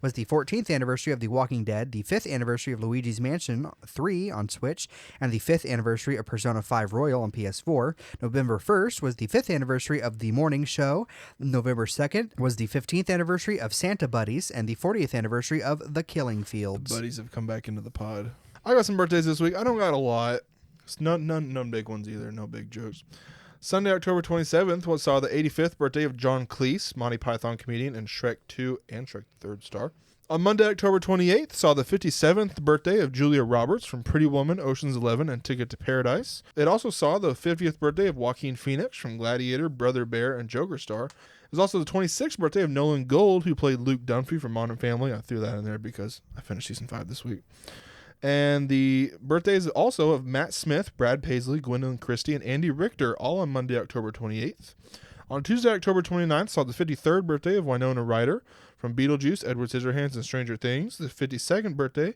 was the 14th anniversary of The Walking Dead, the 5th anniversary of Luigi's Mansion 3 on Switch, and the 5th anniversary of Persona 5 Royal on PS4. November 1st was the 5th anniversary of The Morning Show. November 2nd was the 15th anniversary of Santa Buddies, and the 40th anniversary of The Killing Fields. The buddies have come back into the pod. I got some birthdays this week. I don't got a lot. It's none big ones either. No big jokes. Sunday, October 27th, saw the 85th birthday of John Cleese, Monty Python comedian, and Shrek 2 and Shrek 3rd star. On Monday, October 28th, saw the 57th birthday of Julia Roberts from Pretty Woman, Ocean's 11, and Ticket to Paradise. It also saw the 50th birthday of Joaquin Phoenix from Gladiator, Brother Bear, and Joker star. It was also the 26th birthday of Nolan Gold, who played Luke Dunphy from Modern Family. I threw that in there because I finished season 5 this week. And the birthdays also of Matt Smith, Brad Paisley, Gwendolyn Christie, and Andy Richter, all on Monday, October 28th. On Tuesday, October 29th, saw the 53rd birthday of Winona Ryder from Beetlejuice, Edward Scissorhands, and Stranger Things. The 52nd birthday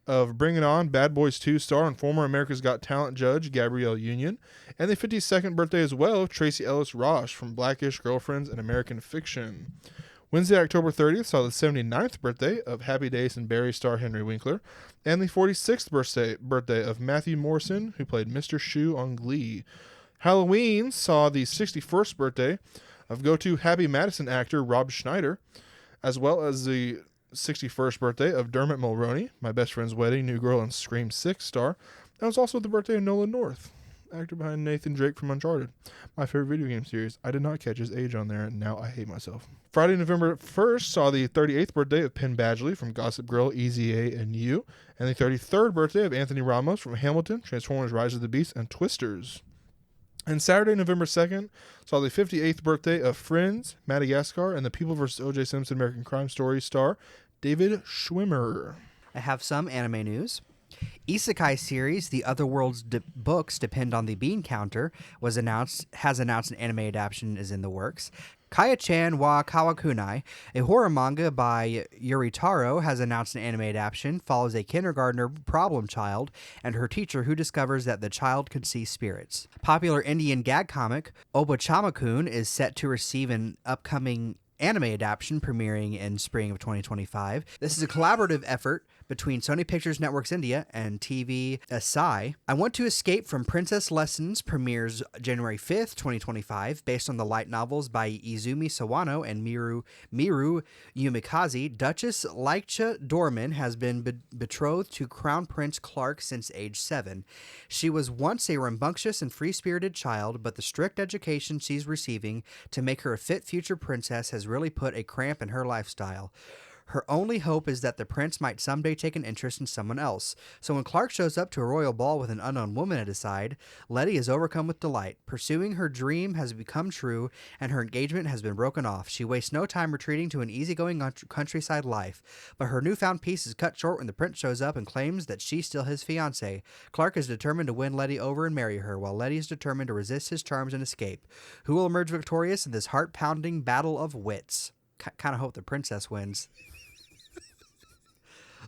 of Bring It On, Bad Boys 2 star and former America's Got Talent judge Gabrielle Union. And the 52nd birthday as well of Tracy Ellis Ross from Blackish, Girlfriends, and American Fiction. Wednesday, October 30th, saw the 79th birthday of Happy Days and Barry star Henry Winkler, and the 46th birthday of Matthew Morrison, who played Mr. Shoe on Glee. Halloween saw the 61st birthday of go-to Happy Madison actor Rob Schneider, as well as the 61st birthday of Dermot Mulroney, My Best Friend's Wedding, New Girl, and Scream 6 star. And it was also the birthday of Nolan North, actor behind Nathan Drake from Uncharted, my favorite video game series. I did not catch his age on there, and now I hate myself. Friday, November 1st, saw the 38th birthday of Penn Badgley from Gossip Girl, Easy A, and You, and the 33rd birthday of Anthony Ramos from Hamilton, Transformers Rise of the Beast, and Twisters. And Saturday, November 2nd, saw the 58th birthday of Friends, Madagascar, and the People vs. O.J. Simpson American Crime Story star David Schwimmer. I have some anime news. Isekai series The Otherworld's books depend on the bean counter has announced an anime adaptation is in the works. Kaya-chan wa Kawakunai, a horror manga by Yuri Taro, has announced an anime adaptation, follows a kindergartner problem child and her teacher who discovers that the child can see spirits. Popular Indian gag comic Obachama-kun is set to receive an upcoming anime adaptation premiering in spring of 2025. This is a collaborative effort between Sony Pictures Networks India and TV Asai. I Want to Escape from Princess Lessons premieres January 5th, 2025, based on the light novels by Izumi Sawano and Miru Yumikaze. Duchess Laikcha Dorman has been betrothed to Crown Prince Clark since age 7. She was once a rambunctious and free-spirited child, but the strict education she's receiving to make her a fit future princess has really put a cramp in her lifestyle. Her only hope is that the prince might someday take an interest in someone else. So when Clark shows up to a royal ball with an unknown woman at his side, Letty is overcome with delight. Pursuing her dream has become true, and her engagement has been broken off. She wastes no time retreating to an easygoing countryside life. But her newfound peace is cut short when the prince shows up and claims that she's still his fiancée. Clark is determined to win Letty over and marry her, while Letty is determined to resist his charms and escape. Who will emerge victorious in this heart-pounding battle of wits? Kind of hope the princess wins.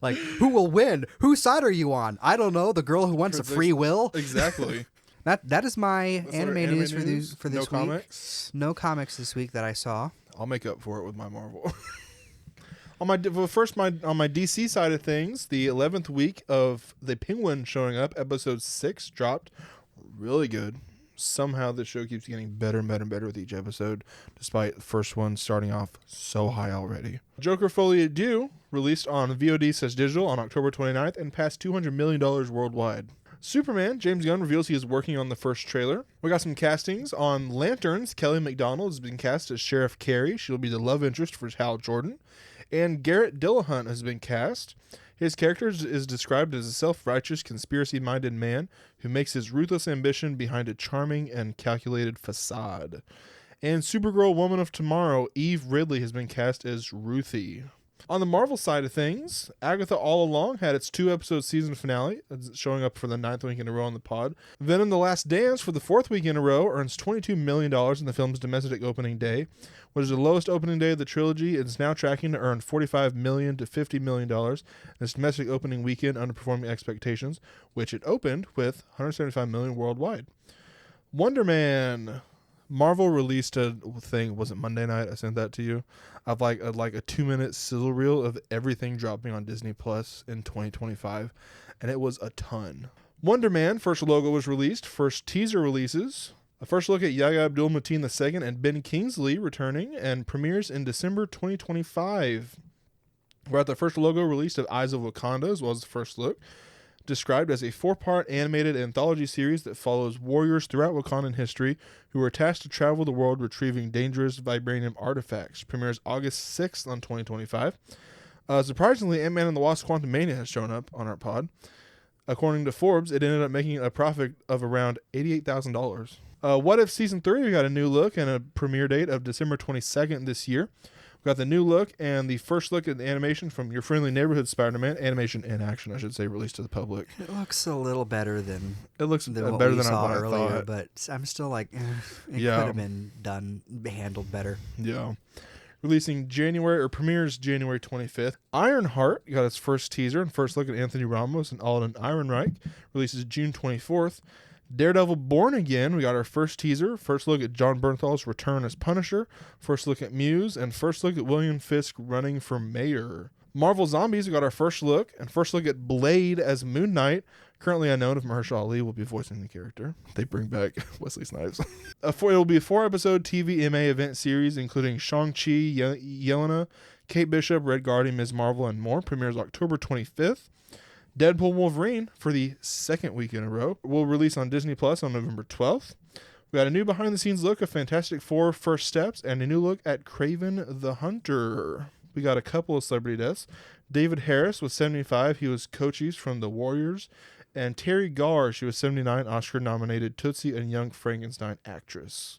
Like, who will win? Whose side are you on? I don't know. The girl who wants a free will? Exactly. That is my anime news for this week. No comics? No comics this week that I saw. I'll make up for it with my Marvel. On my DC side of things, the 11th week of The Penguin showing up, episode 6 dropped. Really good. Somehow the show keeps getting better and better and better with each episode, despite the first one starting off so high already. Joker Folie Adieu released on VOD/digital on October 29th and passed $200 million worldwide. Superman, James Gunn reveals he is working on the first trailer. We got some castings on Lanterns. Kelly MacDonald has been cast as Sheriff Carey. She'll be the love interest for Hal Jordan. And Garrett Dillahunt has been cast. His character is described as a self-righteous, conspiracy-minded man who makes his ruthless ambition behind a charming and calculated facade. And Supergirl Woman of Tomorrow, Eve Ridley, has been cast as Ruthie. On the Marvel side of things, Agatha All Along had its 2-episode season finale, showing up for the 9th week in a row on the pod. Venom The Last Dance, for the 4th week in a row, earns $22 million in the film's domestic opening day, which is the lowest opening day of the trilogy. It's now tracking to earn $45 million to $50 million in its domestic opening weekend, underperforming expectations, which it opened with $175 million worldwide. Wonder Man. Marvel released a thing, was it Monday night? I sent that to you. Of like a 2-minute sizzle reel of everything dropping on Disney Plus in 2025, and it was a ton. Wonder Man first logo was released, first teaser releases, a first look at Yahya Abdul-Mateen II and Ben Kingsley returning, and premieres in December 2025. We're at the first logo released of Eyes of Wakanda, as well as the first look. described as a 4-part animated anthology series that follows warriors throughout Wakandan history who are tasked to travel the world retrieving dangerous vibranium artifacts. Premieres August 6th on 2025. Surprisingly, Ant-Man and the Wasp: Quantumania has shown up on our pod. According to Forbes, it ended up making a profit of around $88,000. What If Season 3, we got a new look and a premiere date of December 22nd this year. We got the new look and the first look at the animation from Your Friendly Neighborhood Spider-Man. Animation in action, I should say, released to the public. It looks a little better than It looks what better we than saw I earlier, thought. but I'm still like, it Yeah. could have been handled better. Yeah. Releasing premieres January 25th. Ironheart got its first teaser and first look at Anthony Ramos and Alden Ehrenreich. Releases June 24th. Daredevil Born Again, we got our first teaser, first look at John Bernthal's return as Punisher, first look at Muse, and first look at William Fisk running for mayor. Marvel Zombies, we got our first look, and first look at Blade as Moon Knight, currently unknown if Mahershala Ali will be voicing the character. They bring back Wesley Snipes. It will be a 4-episode TVMA event series, including Shang-Chi, Yelena, Kate Bishop, Red Guardian, Ms. Marvel, and more. Premieres October 25th. Deadpool Wolverine, for the second week in a row, will release on Disney Plus on November 12th. We got a new behind-the-scenes look of Fantastic Four First Steps and a new look at Kraven the Hunter. We got a couple of celebrity deaths. David Harris was 75. He was Cochise from The Warriors. And Terry Garr, she was 79, Oscar-nominated Tootsie and Young Frankenstein actress.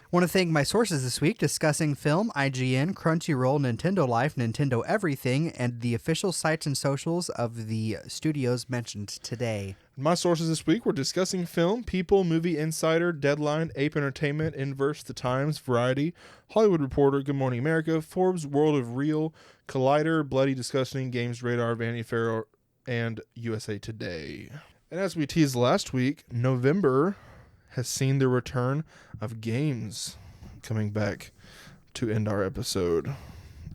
Want to thank my sources this week discussing film, IGN, Crunchyroll, Nintendo Life, Nintendo Everything, and the official sites and socials of the studios mentioned today. My sources this week were discussing film, People, Movie Insider, Deadline, Ape Entertainment, Inverse, The Times, Variety, Hollywood Reporter, Good Morning America, Forbes, World of Real, Collider, Bloody Disgusting, Games Radar, Vanity Fair, and USA Today. And as we teased last week, November has seen the return of games coming back to end our episode.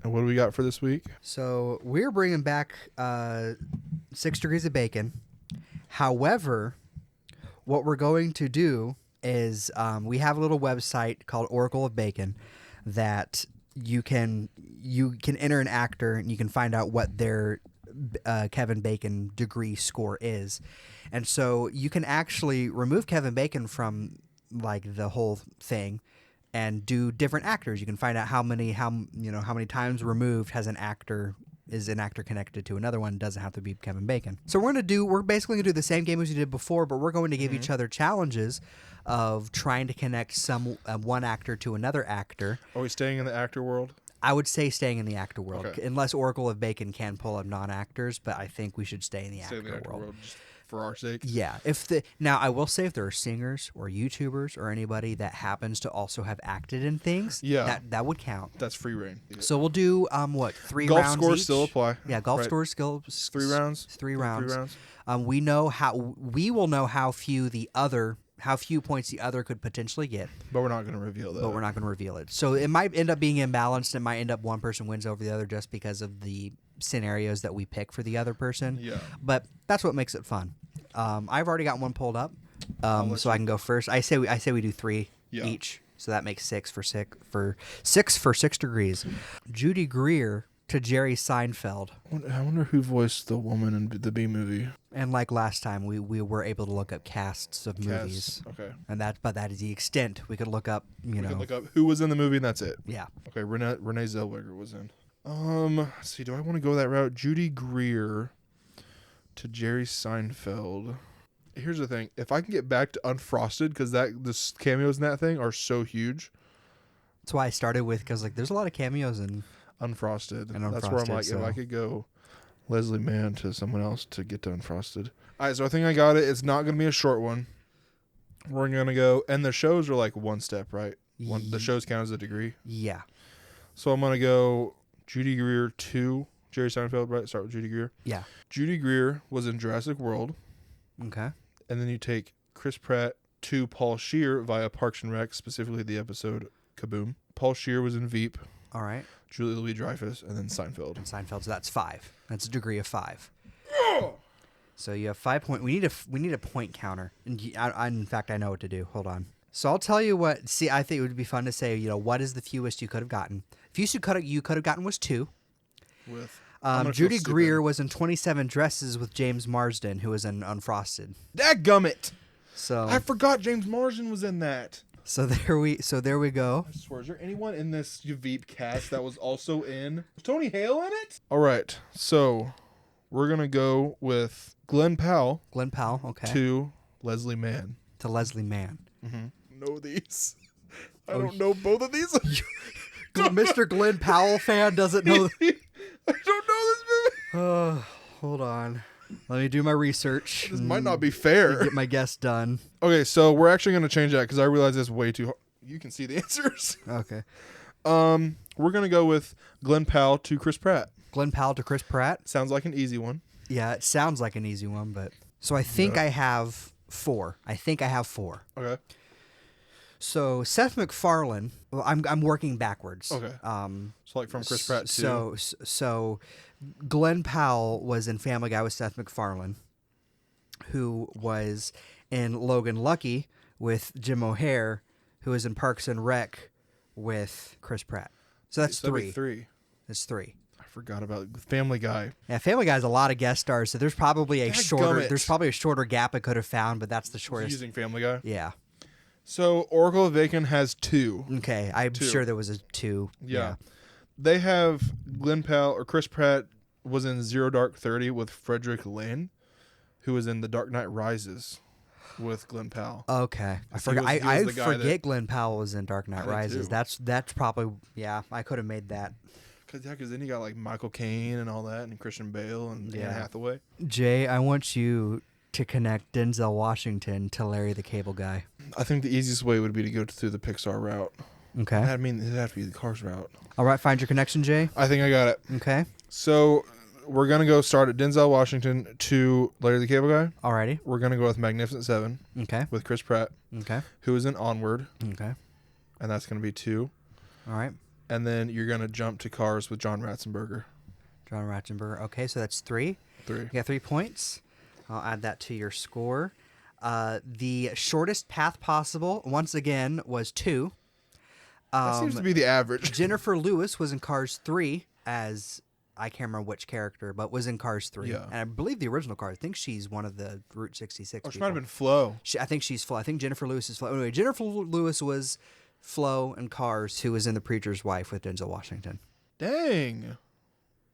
And what do we got for this week? So we're bringing back 6 Degrees of Bacon. However, what we're going to do is we have a little website called Oracle of Bacon that you can enter an actor and you can find out what their Kevin Bacon degree score is. And so you can actually remove Kevin Bacon from like the whole thing and do different actors. You can find out how many times removed is an actor connected to another one. It doesn't have to be Kevin Bacon. So we're basically gonna do the same game as we did before, but we're going to give each other challenges of trying to connect one actor to another actor. Are we staying in the actor world? I would say staying in the actor world, Okay. unless Oracle of Bacon can pull up non-actors, but I think we should stay in the actor world. Just for our sake. Yeah. Now I will say if there are singers or YouTubers or anybody that happens to also have acted in things, Yeah. that would count. That's free reign. So we'll do 3 golf rounds scores each? still apply. Yeah, golf Right. scores still 3 rounds. 3 rounds. 3 rounds. We will know how few points the other could potentially get, But we're not going to reveal that. but we're not going to reveal it. So it might end up being imbalanced. It might end up one person wins over the other just because of the scenarios that we pick for the other person. Yeah. But that's what makes it fun. I've already got one pulled up, so I can go first. I say we do 3 each, so that makes 6 for 6 degrees. Judy Greer to Jerry Seinfeld. I wonder who voiced the woman in the B movie. And like last time, we were able to look up casts of movies. Okay. And that is the extent we could look up. We can look up who was in the movie, and that's it. Yeah. Okay. Renee Zellweger was in. Let's see. Do I want to go that route? Judy Greer to Jerry Seinfeld. Here's the thing: if I can get back to Unfrosted, because the cameos in that thing are so huge. That's why I started with, because like there's a lot of cameos in Unfrosted. And That's where I'm like, Unfrosted, if I so- could go Leslie Mann to someone else to get to Unfrosted. All right, so I think I got it. It's not going to be a short one. We're going to go, and the shows are like one step, right? The shows count as a degree. Yeah. So I'm going to go Judy Greer to Jerry Seinfeld, right? Start with Judy Greer. Yeah. Judy Greer was in Jurassic World, Okay. and then you take Chris Pratt to Paul Scheer via Parks and Rec, specifically the episode Kaboom. Paul Scheer was in Veep, All right. Julia Louis-Dreyfus, and then Seinfeld. And Seinfeld, so that's 5. That's a degree of 5. So you have 5 points. We need a point counter. And in fact, I know what to do. Hold on. So I'll tell you what. See, I think it would be fun to say, what is the fewest you could have gotten? Fewest you could have gotten was 2. With gonna feel Judy stupid. Greer was in 27 Dresses with James Marsden, who was in Unfrosted. Dadgummit! So I forgot James Marsden was in that. So there we go. I swear, is there anyone in this Veep cast that was also in? Was Tony Hale in it? All right, so we're gonna go with Glenn Powell Glenn Powell, okay. to Leslie Mann. To Leslie Mann. Know these? I don't know both of these. Mr. Glenn Powell fan doesn't know. I don't know this movie. Hold on. Let me do my research. This might not be fair. Get my guess done. Okay, so we're actually gonna change that because I realize it's way too hard. You can see the answers. Okay. We're gonna go with Glenn Powell to Chris Pratt. Glenn Powell to Chris Pratt. Sounds like an easy one. Yeah, it sounds like an easy one, but so I think I have 4. Okay. So Seth MacFarlane. Well, I'm working backwards. Okay. So like from Chris Pratt too. So Glenn Powell was in Family Guy with Seth MacFarlane, who was in Logan Lucky with Jim O'Heir, who was in Parks and Rec with Chris Pratt. So that's So that'd 3. be 3. That's 3. I forgot about Family Guy. Yeah, Family Guy has a lot of guest stars, so there's probably a Dadgummit. There's probably a shorter gap I could have found, but that's the shortest. Using Family Guy. Yeah. So Oracle of Bacon has 2. Okay, I'm 2. sure there was a 2. Yeah. They have Glenn Powell or Chris Pratt was in Zero Dark 30 with Frederick Lane, who was in The Dark Knight Rises with Glenn Powell. Okay, I He forgot. was I the guy forget that- Glenn Powell was in Dark Knight I did Rises. too. That's probably I could have made that. Because then you got like Michael Caine and all that, and Christian Bale and Anne Hathaway. Jay, I want you to connect Denzel Washington to Larry the Cable Guy. I think the easiest way would be to go through the Pixar route. Okay. I mean, it'd have to be the Cars route. All right, find your connection, Jay. I think I got it. Okay. So we're going to go start at Denzel Washington to Larry the Cable Guy. Alrighty. We're going to go with Magnificent Seven Okay. with Chris Pratt, Okay. who is in Onward, Okay. and that's going to be 2. All right. And then you're going to jump to Cars with John Ratzenberger. John Ratzenberger. Okay, so that's 3. 3. You got 3 points. I'll add that to your score. The shortest path possible, once again, was 2. That seems to be the average. Jennifer Lewis was in Cars 3 as, I can't remember which character, but was in Cars 3. Yeah. And I believe the original Cars, I think she's one of the Route 66 Or she people. might have been Flo. I think she's Flo. I think Jennifer Lewis is Flo. Anyway, Jennifer Lewis was Flo in Cars, who was in The Preacher's Wife with Denzel Washington. Dang.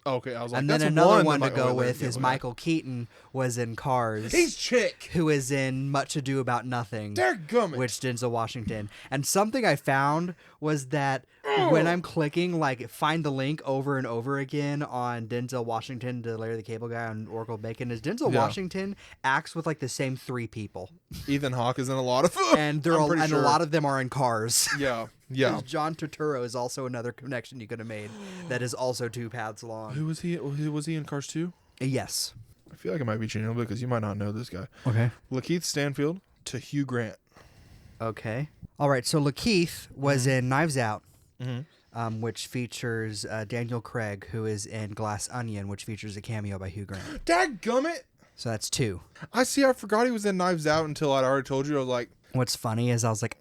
Okay, I was like, And then that's another one one that to go might- with is yeah, Michael Keaton was in Cars. He's chick. Who is in Much Ado About Nothing, Dadgummit. which Denzel Washington. And something I found was that when I'm clicking, like, find the link over and over again on Denzel Washington to Larry the Cable Guy on Oracle Bacon, is Denzel Yeah. Washington acts with, like, the same 3 people. Ethan Hawke is in a lot of them. And I'm pretty a sure. lot of them are in Cars. Yeah. Yeah. John Turturro is also another connection you could have made that is also 2 paths long. Who was he? Who was he in Cars 2? Yes. I feel like it might be changing a little bit because you might not know this guy. Okay. Lakeith Stanfield to Hugh Grant. Okay. All right. So Lakeith was in Knives Out, Mm-hmm. which features Daniel Craig, who is in Glass Onion, which features a cameo by Hugh Grant. Dadgummit. So that's 2. I forgot he was in Knives Out until I'd already told you. I was like, What's funny is I was like,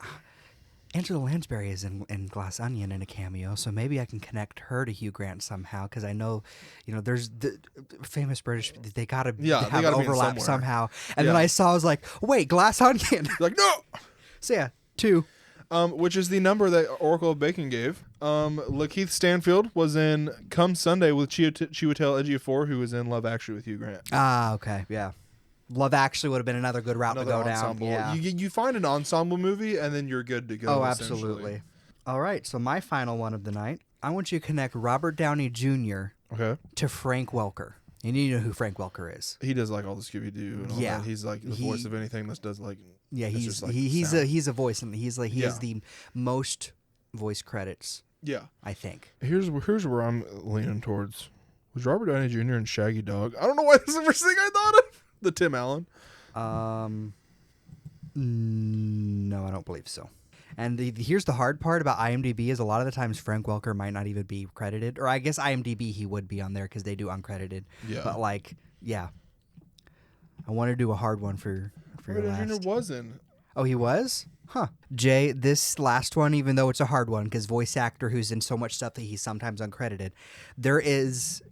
Angela Lansbury is in Glass Onion in a cameo, so maybe I can connect her to Hugh Grant somehow, because I know, there's the famous British, they gotta they have gotta be in overlap somewhere. somehow. And then Yeah. I was like, wait, Glass Onion. like no. So yeah, 2. Which is the number that Oracle of Bacon gave. Lakeith Stanfield was in Come Sunday with Chiwetel Ejiofor, who was in Love Actually with Hugh Grant. Ah, okay, yeah. Love Actually would have been another good route Another to go ensemble. down. Yeah. You find an ensemble movie and then you're good to go. Oh, essentially. absolutely. All right, so my final one of the night, I want you to connect Robert Downey Jr. Okay. to Frank Welker. And you know who Frank Welker is. He does like all the Scooby Doo and all Yeah. that. He's like the voice of anything that does like. Yeah, that's he's just, like, he's sound. a voice, and he Yeah. has the most voice credits, Yeah. I think. Here's where I'm leaning towards. Was Robert Downey Jr. in Shaggy Dog? I don't know why this is the first thing I thought of. The Tim Allen. No, I don't believe so. And here's the hard part about IMDb is a lot of the times Frank Welker might not even be credited, or I guess IMDb he would be on there because they do uncredited. Yeah. But like, yeah, I want to do a hard one for your Robert Downey last. Jr. was in. Oh, he was? Huh. Jay, this last one, even though it's a hard one, because voice actor who's in so much stuff that he's sometimes uncredited, there is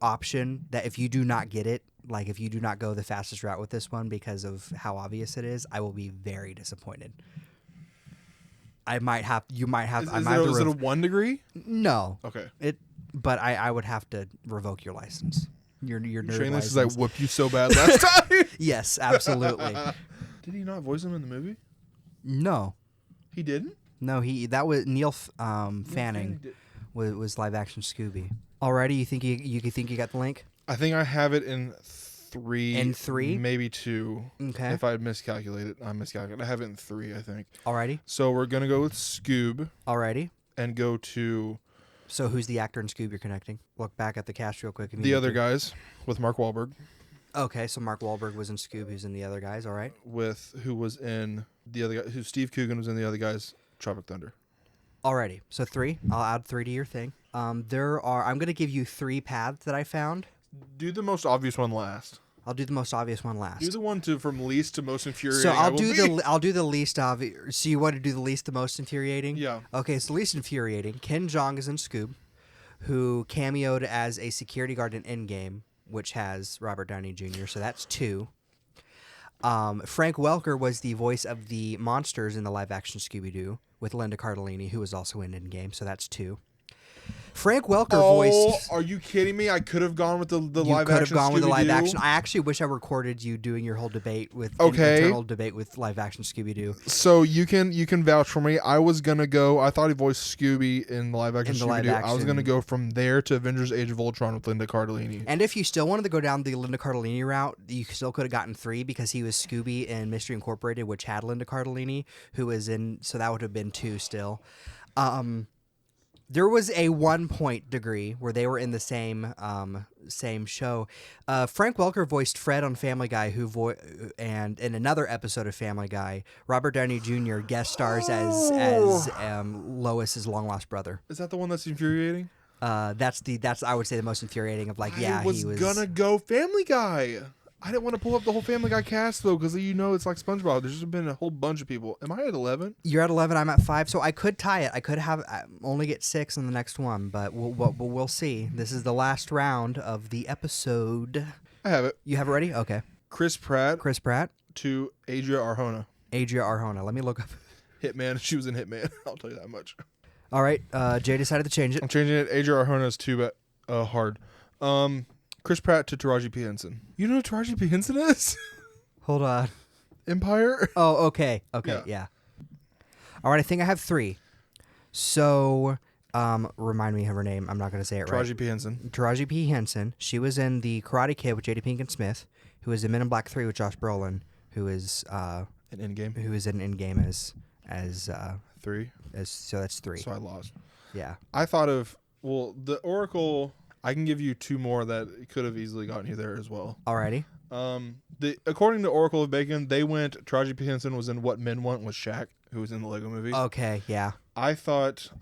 option that if you do not get it, like if you do not go the fastest route with this one because of how obvious it is, I will be very disappointed. I might have. You might have. Is it a 1 degree? No. Okay. But I would have to revoke your license. Your nerd Shane, this license. is I whooped you so bad last time. Yes, absolutely. Did he not voice him in the movie? No. He didn't? No, that was Neil Fanning was live action Scooby. Alrighty, you think you got the link? I think I have it in 3. In 3? Maybe 2. Okay. If I miscalculated, I miscalculated. I have it in 3, I think. Alrighty. So we're gonna go with Scoob. Alrighty. And go to. So who's the actor in Scoob you're connecting? Look back at the cast real quick. The other guys with Mark Wahlberg. Okay, so Mark Wahlberg was in Scoob. Who's in the other guys? All right. Who was in the other guy? Who Steve Coogan was in the other guys? Tropic Thunder. Alrighty, so 3. I'll add 3 to your thing. I'm gonna give you 3 paths that I found. Do the most obvious one last. I'll do the most obvious one last. Do the one from least to most infuriating. So I'll do the least obvious. So you want to do the least to most infuriating? Yeah. Okay, so least infuriating. Ken Jeong is in Scoob, who cameoed as a security guard in Endgame, which has Robert Downey Jr. So that's 2. Frank Welker was the voice of the monsters in the live-action Scooby-Doo with Linda Cardellini, who was also in Endgame. So that's 2. Frank Welker voiced. Are you kidding me? I could have gone with the live action. You could have gone with the live Scooby-Doo. action. I actually wish I recorded you doing your whole debate with internal debate with live action Scooby Doo. So you can vouch for me. I was gonna go. I thought he voiced Scooby in the live action Scooby Doo. I was gonna go from there to Avengers: Age of Ultron with Linda Cardellini. And if you still wanted to go down the Linda Cardellini route, you still could have gotten 3 because he was Scooby in Mystery Incorporated, which had Linda Cardellini, who was in. So that would have been 2 still. There was a 1-point degree where they were in the same show. Frank Welker voiced Fred on Family Guy, and in another episode of Family Guy, Robert Downey Jr. guest stars as Lois's long lost brother. Is that the one that's infuriating? That's I would say the most infuriating of he was gonna go Family Guy. I didn't want to pull up the whole Family Guy cast, though, because it's like SpongeBob. There's just been a whole bunch of people. Am I at 11? You're at 11. I'm at 5. So I could tie it. I could have only get 6 in the next one, but we'll see. This is the last round of the episode. I have it. You have it ready? Okay. Chris Pratt to Adria Arjona. Let me look up. Hitman. She was in Hitman. I'll tell you that much. All right. Jay decided to change it. I'm changing it. Adria Arjona is too hard. Chris Pratt to Taraji P. Henson. You know who Taraji P. Henson is? Hold on. Empire? Oh, okay. Okay, yeah. All right, I think I have 3. So, remind me of her name. I'm not going to say it right. Taraji P. Henson. Taraji P. Henson. She was in The Karate Kid with Jada Pinkett Smith, who was in Men in Black 3 with Josh Brolin, who is in Endgame. Who is in Endgame as 3. So that's 3. So I lost. Yeah. I thought of the Oracle. I can give you 2 more that could have easily gotten you there as well. Alrighty. According to Oracle of Bacon, they went. Taraji P. Henson was in What Men Want with Shaq, who was in the Lego Movie. Okay, yeah. I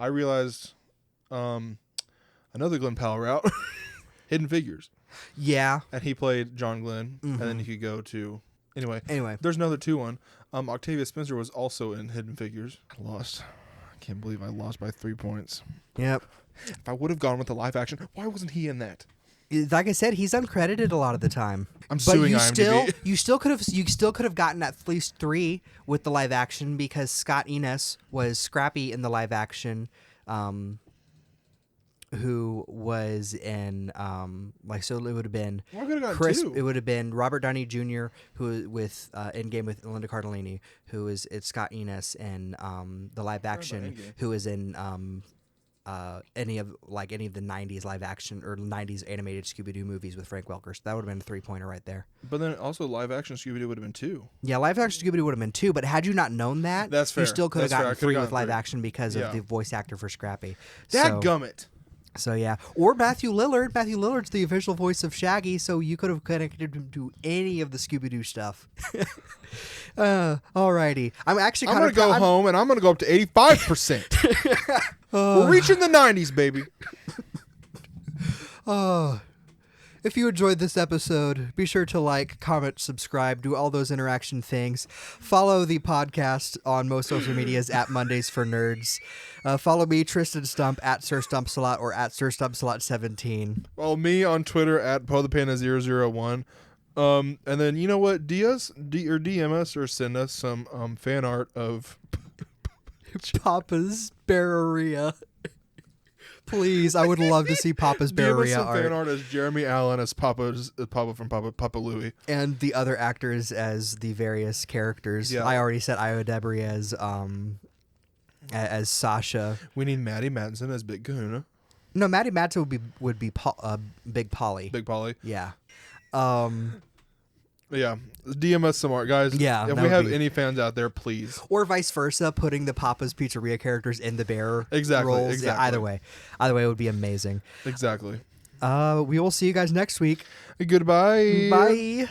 realized another Glenn Powell route, Hidden Figures. Yeah. And he played John Glenn, and then you could go to anyway. There's another 2-1. Octavia Spencer was also in Hidden Figures. I lost. I can't believe I lost by 3 points. Yep. If I would have gone with the live action, why wasn't he in that? Like I said, he's uncredited a lot of the time. I'm suing IMDb. You still could have gotten at least 3 with the live action because Scott Enos was Scrappy in the live action, who was in so it would have been Chris. 2. It would have been Robert Downey Jr. who with Endgame with Linda Cardellini, who is Scott Enos in the live action, who is in any of the 90s live action or 90s animated Scooby-Doo movies with Frank Welker. So that would have been a 3-pointer right there. But then also live action Scooby-Doo would have been 2. Yeah, live action Scooby-Doo would have been 2, but had you not known that, that's fair. You still could have gotten 3 with live 3. action because of the voice actor for Scrappy. Dadgummit. So yeah, or Matthew Lillard. Matthew Lillard's the official voice of Shaggy, so you could have connected him to any of the Scooby-Doo stuff. Alrighty, I'm gonna go home and I'm gonna go up to 85%. We're reaching the 90s, baby. If you enjoyed this episode, be sure to like, comment, subscribe, do all those interaction things. Follow the podcast on most social medias at Mondays for Nerds. Follow me, Tristan Stump, at Sir Stumpsalot or at Sir Stumpsalot17. Follow me on Twitter at PothePanda001. And then, you know what? DM us or send us some fan art of Papa's Bear-eria. Please, I would love to see Papa's Bear-eria some art. fan art as Jeremy Allen as Papa from Papa Louie. And the other actors as the various characters. Yeah. I already said Io Debris as Sasha. We need Maddie Madsen as Big Kahuna. No, Maddie Madsen would be Big Polly. Big Polly. Yeah. Yeah. DM us some art, guys. Yeah, If that we would have be- any fans out there, please. Or vice versa, putting the Papa's Pizzeria characters in the bear Exactly, roles. exactly. Yeah, either way would be amazing. Exactly. We will see you guys next week. Goodbye. Bye.